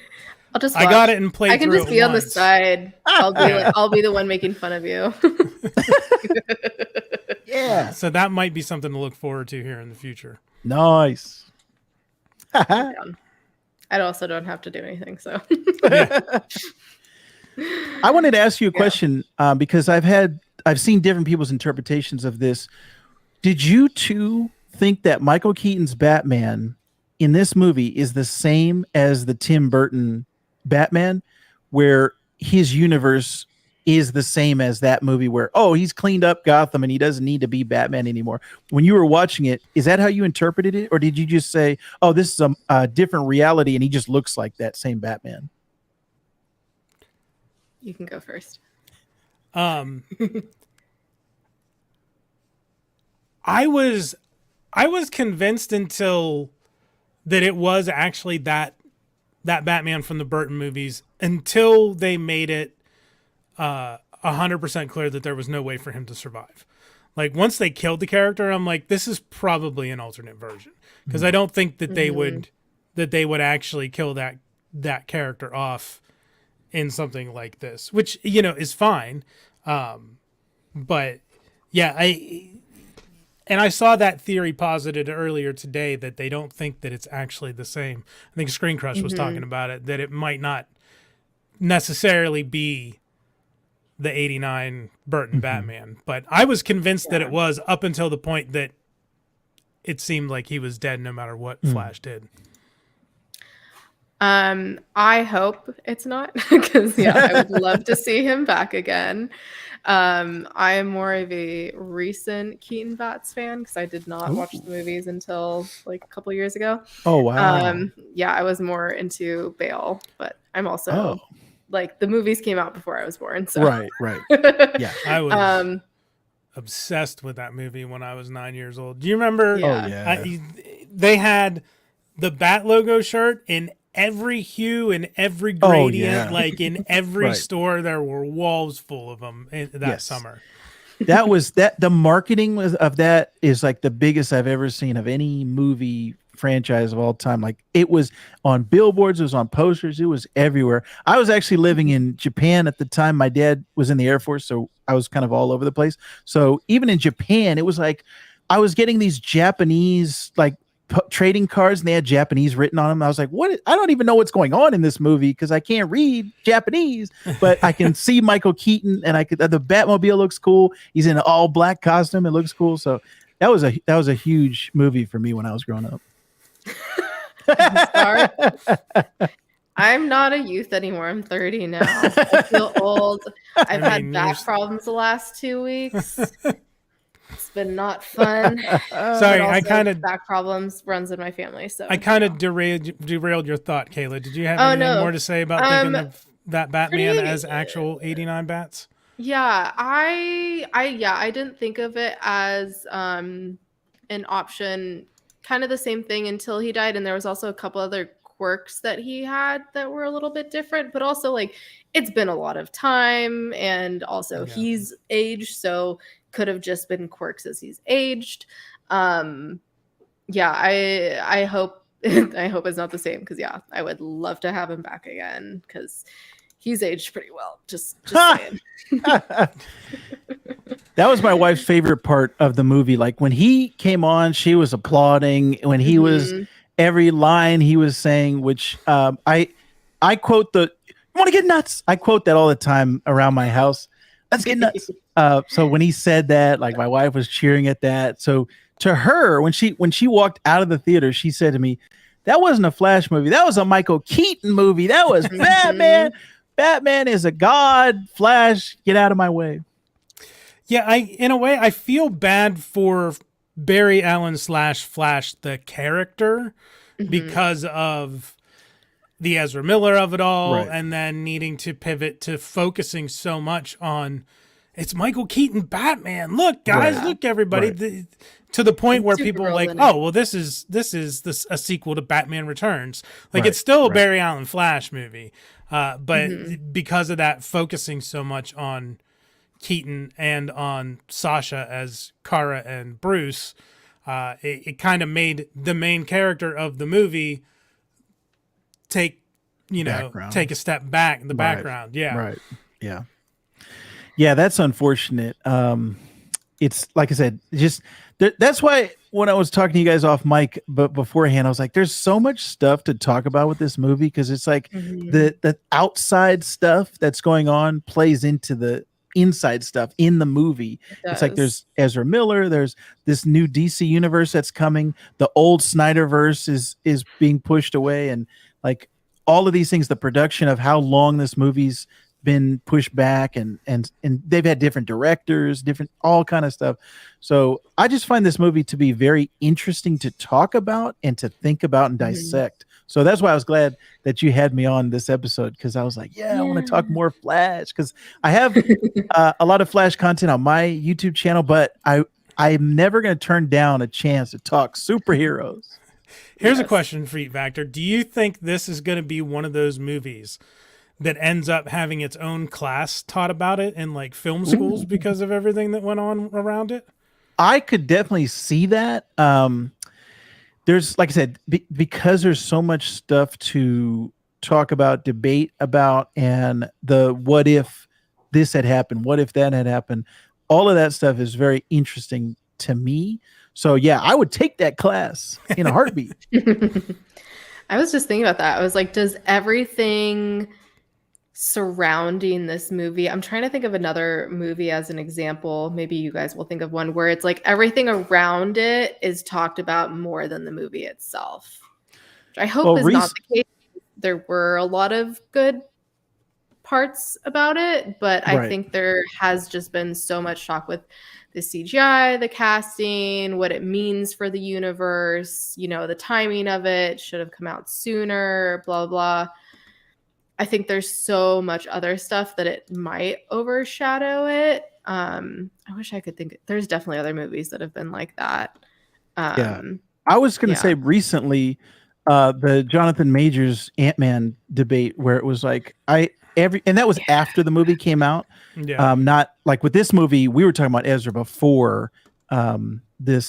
Speaker 2: I got it and played.
Speaker 1: I can
Speaker 2: through
Speaker 1: just be on the side. I'll be the one making fun of you.
Speaker 2: So that might be something to look forward to here in the future.
Speaker 3: Nice.
Speaker 1: I also don't have to do anything, so.
Speaker 3: I wanted to ask you a question because I've seen different people's interpretations of this. Did you two think that Michael Keaton's Batman in this movie is the same as the Tim Burton Batman, where his universe is the same as that movie where, he's cleaned up Gotham and he doesn't need to be Batman anymore? When you were watching it, is that how you interpreted it? Or did you just say, this is a different reality and he just looks like that same Batman?
Speaker 1: You can go first.
Speaker 2: I was convinced until that it was actually that Batman from the Burton movies until they made it 100% clear that there was no way for him to survive. Like once they killed the character, I'm like, this is probably an alternate version because I don't think that they would actually kill that character off in something like this, which is fine. But yeah, I saw that theory posited earlier today that they don't think that it's actually the same. I think Screen Crush was talking about it, that it might not necessarily be the 89 Burton Batman, but I was convinced that it was up until the point that it seemed like he was dead no matter what Flash did.
Speaker 1: I hope it's not because I would love to see him back again. I am more of a recent Keaton Bats fan because I did not watch the movies until like a couple years ago.
Speaker 3: Oh wow.
Speaker 1: I was more into Bale, but I'm also like the movies came out before I was born. So
Speaker 3: right.
Speaker 2: Yeah, I was obsessed with that movie when I was 9 years old. Do you remember?
Speaker 1: Yeah.
Speaker 3: Oh yeah.
Speaker 2: They had the Bat logo shirt in every hue and every gradient, like in every store. There were walls full of them that summer.
Speaker 3: That was the marketing of that is like the biggest I've ever seen of any movie franchise of all time. Like it was on billboards, it was on posters, it was everywhere. I was actually living in Japan at the time. My dad was in the Air Force, so I was kind of all over the place. So even in Japan, it was like I was getting these Japanese like trading cards and they had Japanese written on them. I was like, what? I don't even know what's going on in this movie because I can't read Japanese, but I can see Michael Keaton and the Batmobile looks cool. He's in an all black costume. It looks cool. So that was a huge movie for me when I was growing up.
Speaker 1: Sorry. I'm not a youth anymore. I'm 30 now. I feel old. I've had back problems the last 2 weeks. It's been not fun.
Speaker 2: Sorry, I kind of
Speaker 1: back problems runs in my family. So
Speaker 2: I kind of derailed your thought, Kayla. Did you have anything more to say about thinking of that Batman as actual 89 bats?
Speaker 1: Yeah, I didn't think of it as an option. Kind of the same thing until he died, and there was also a couple other quirks that he had that were a little bit different, but also like it's been a lot of time, and also he's aged, so could have just been quirks as he's aged. I hope I hope it's not the same because I would love to have him back again because he's aged pretty well. Just saying.
Speaker 3: That was my wife's favorite part of the movie. Like when he came on, she was applauding when he was every line he was saying, which I quote you want to get nuts. I quote that all the time around my house. Let's get nuts. So when he said that, like my wife was cheering at that. So to her, when she walked out of the theater, she said to me, that wasn't a Flash movie. That was a Michael Keaton movie. That was Batman. Batman is a god. Flash, get out of my way.
Speaker 2: Yeah, in a way, I feel bad for Barry Allen / Flash, the character, because of the Ezra Miller of it all, and then needing to pivot to focusing so much on it's Michael Keaton Batman. Look, guys, look, everybody. To the point where people are like, oh, well, this is a sequel to Batman Returns. Like it's still a Barry Allen Flash movie, but because of that focusing so much on Keaton and on Sasha as Kara and Bruce, it kind of made the main character of the movie take a step back in the background.
Speaker 3: Yeah, that's unfortunate. It's like I said, just that's why when I was talking to you guys off mic, but beforehand, I was like, there's so much stuff to talk about with this movie because it's like the outside stuff that's going on plays into the inside stuff in the movie. It's like there's Ezra Miller, there's this new DC universe that's coming, the old Snyderverse is being pushed away, and like all of these things, the production of how long this movie's been pushed back, and they've had different directors, different all kind of stuff. So I just find this movie to be very interesting to talk about and to think about and dissect. So that's why I was glad that you had me on this episode, because I was like, I want to talk more Flash, because I have a lot of Flash content on my YouTube channel, but I'm never going to turn down a chance to talk superheroes.
Speaker 2: Here's a question for you, Vactor. Do you think this is going to be one of those movies that ends up having its own class taught about it in like film schools because of everything that went on around it?
Speaker 3: I could definitely see that. There's, like I said, because there's so much stuff to talk about, debate about, and the what if this had happened, what if that had happened, all of that stuff is very interesting to me. So yeah, I would take that class in a heartbeat.
Speaker 1: I was just thinking about that. I was like, does everything surrounding this movie, I'm trying to think of another movie as an example, maybe you guys will think of one where it's like everything around it is talked about more than the movie itself, which I hope is not the case. there were a lot of good parts about it, but I think there has just been so much shock with the CGI, the casting, what it means for the universe, the timing of it should have come out sooner, blah, blah. I think there's so much other stuff that it might overshadow it. I wish I could think. There's definitely other movies that have been like that.
Speaker 3: I was going to say recently, the Jonathan Majors Ant-Man debate where it was like, and that was after the movie came out.
Speaker 2: Yeah.
Speaker 3: Not like with this movie, we were talking about Ezra before the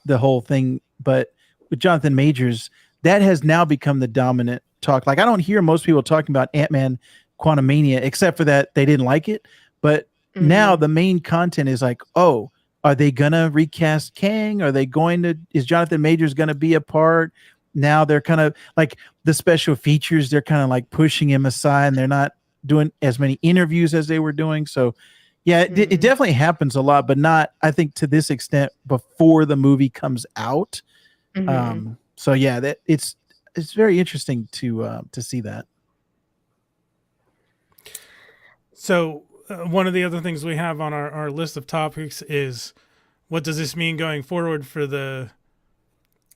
Speaker 3: whole thing, but with Jonathan Majors, that has now become the dominant talk. Like I don't hear most people talking about Ant-Man Quantumania, except for that they didn't like it. But now the main content is like, oh, are they gonna recast Kang? Is Jonathan Majors gonna be a part? Now they're kind of like the special features, they're kind of like pushing him aside and they're not doing as many interviews as they were doing. So yeah, it definitely happens a lot, but not, I think, to this extent before the movie comes out. So yeah, that it's very interesting to see that.
Speaker 2: So one of the other things we have on our list of topics is, what does this mean going forward for the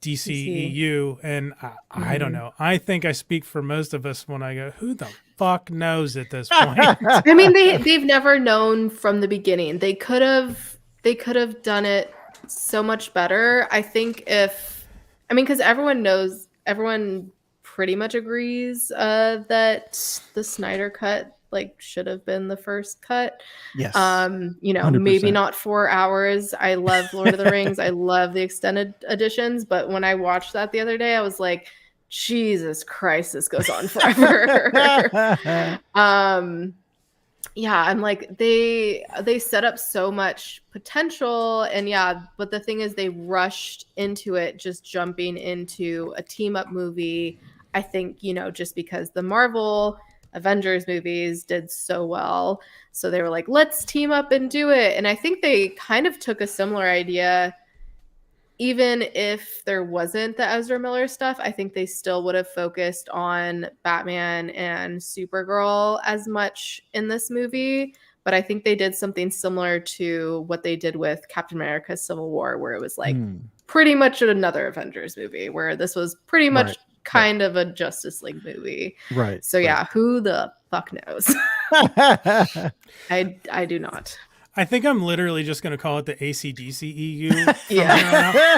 Speaker 2: DCEU? And I don't know. I think I speak for most of us when I go, who the fuck knows at this point?
Speaker 1: I mean, they've never known from the beginning. They could have done it so much better. I think because everyone pretty much agrees that the Snyder cut should have been the first cut.
Speaker 3: Yes.
Speaker 1: 100%. Maybe not 4 hours. I love Lord of the Rings. I love the extended editions, but when I watched that the other day, I was like, Jesus Christ, this goes on forever. I'm like, they set up so much potential, and but the thing is they rushed into it, just jumping into a team up movie. I think, just because the Marvel Avengers movies did so well, so they were like, let's team up and do it. And I think they kind of took a similar idea. Even if there wasn't the Ezra Miller stuff, I think they still would have focused on Batman and Supergirl as much in this movie. But I think they did something similar to what they did with Captain America Civil War, where it was like pretty much another Avengers movie, where this was pretty much kind of a Justice League movie.
Speaker 3: Right.
Speaker 1: So who the fuck knows? I do not.
Speaker 2: I think I'm literally just going to call it the ACDC EU.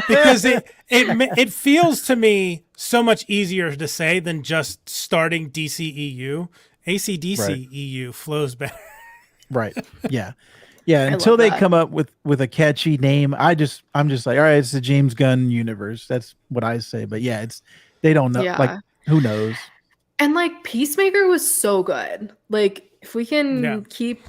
Speaker 2: Because it feels to me so much easier to say than just starting DCEU. ACDC EU flows better. Right.
Speaker 3: Yeah. Yeah. Until they come up with a catchy name, I'm just like, all right, it's the James Gunn universe. That's what I say. But yeah, they don't know. Yeah. Like, who knows?
Speaker 1: And Peacemaker was so good. If we can keep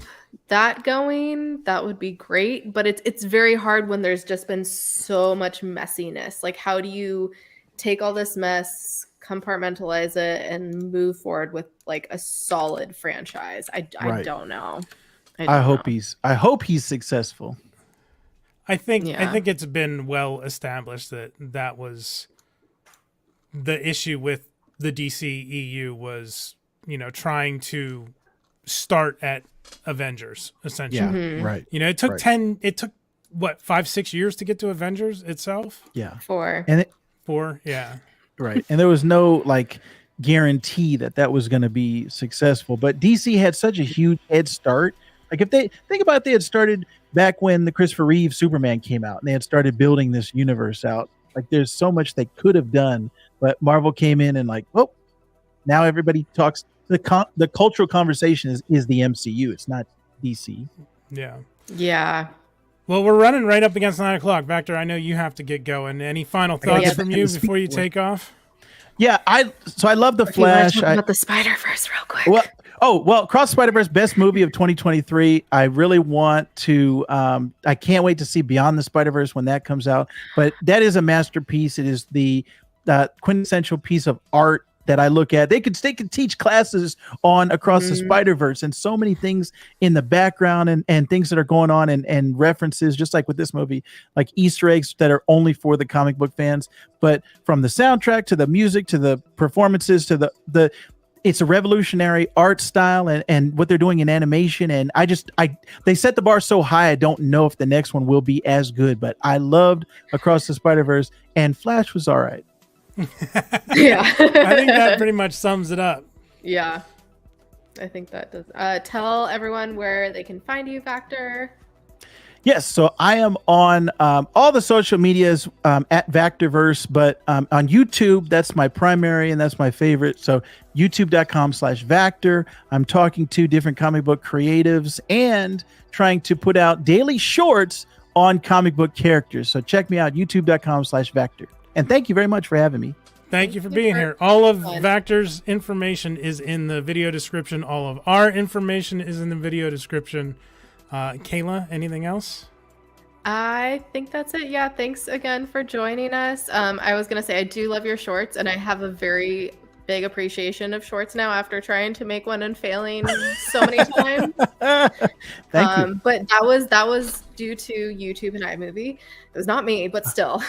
Speaker 1: that going, that would be great. But it's very hard when there's just been so much messiness. How do you take all this mess, compartmentalize it, and move forward with a solid franchise? I don't know.
Speaker 3: I hope he's successful.
Speaker 2: I think it's been well established that was the issue with the DCEU was, trying to start at Avengers, essentially.
Speaker 3: Yeah, right.
Speaker 2: It took 5-6 years to get to Avengers itself?
Speaker 3: Yeah.
Speaker 1: 4.
Speaker 2: 4, yeah.
Speaker 3: Right. And there was no guarantee that was going to be successful, but DC had such a huge head start. If they think about it, they had started back when the Christopher Reeve Superman came out and they had started building this universe out. There's so much they could have done, but Marvel came in and now everybody talks. The cultural conversation is the MCU. It's not DC.
Speaker 2: Yeah.
Speaker 1: Yeah.
Speaker 2: Well, we're running right up against 9 o'clock. Vactor, I know you have to get going. Any final thoughts from you before you take off?
Speaker 3: Yeah, I love the Flash.
Speaker 1: About the Spider-Verse real quick.
Speaker 3: Cross Spider-Verse, best movie of 2023. I really want to. I can't wait to see Beyond the Spider-Verse when that comes out. But that is a masterpiece. It is the quintessential piece of art that I look at. They could teach classes on Across the Spider-Verse and so many things in the background and things that are going on and references, just like with this movie, like Easter eggs that are only for the comic book fans. But from the soundtrack to the music to the performances to the it's a revolutionary art style and what they're doing in animation. And they set the bar so high. I don't know if the next one will be as good, but I loved Across the Spider-Verse, and Flash was all right.
Speaker 1: Yeah.
Speaker 2: I think that pretty much sums it up.
Speaker 1: Yeah. I think that does. Tell everyone where they can find you, Vactor.
Speaker 3: Yes, so I am on all the social medias at Vactorverse, but on YouTube, that's my primary and that's my favorite. So youtube.com/Vactor. I'm talking to different comic book creatives and trying to put out daily shorts on comic book characters. So check me out, youtube.com/Vactor. And thank you very much for having me.
Speaker 2: Thank you for being here. All of Vactor's information is in the video description. All of our information is in the video description. Kayla, anything else?
Speaker 1: I think that's it. Yeah, thanks again for joining us. I was going to say, I do love your shorts, and I have a very big appreciation of shorts now after trying to make one and failing so many times.
Speaker 3: Thank you.
Speaker 1: But that was due to YouTube and iMovie. It was not me, but still.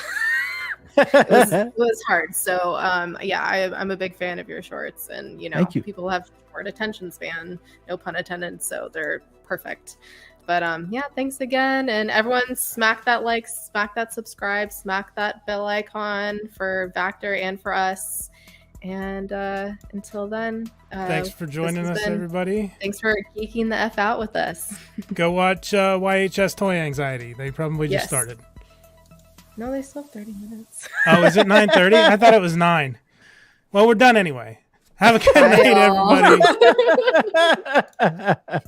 Speaker 1: it was hard. So yeah, I'm a big fan of your shorts, and people have short attention span, no pun intended, so they're perfect. But yeah, thanks again, and everyone smack that like, smack that subscribe, smack that bell icon for Vactor and for us. And until then,
Speaker 2: thanks for joining us, everybody.
Speaker 1: Thanks for geeking the F out with us.
Speaker 2: Go watch YHS Toy Anxiety. They probably just started.
Speaker 1: No, they still have 30 minutes.
Speaker 2: Oh, is it 9:30? I thought it was 9. Well, we're done anyway. Have a good night, everybody.
Speaker 1: Oh my God.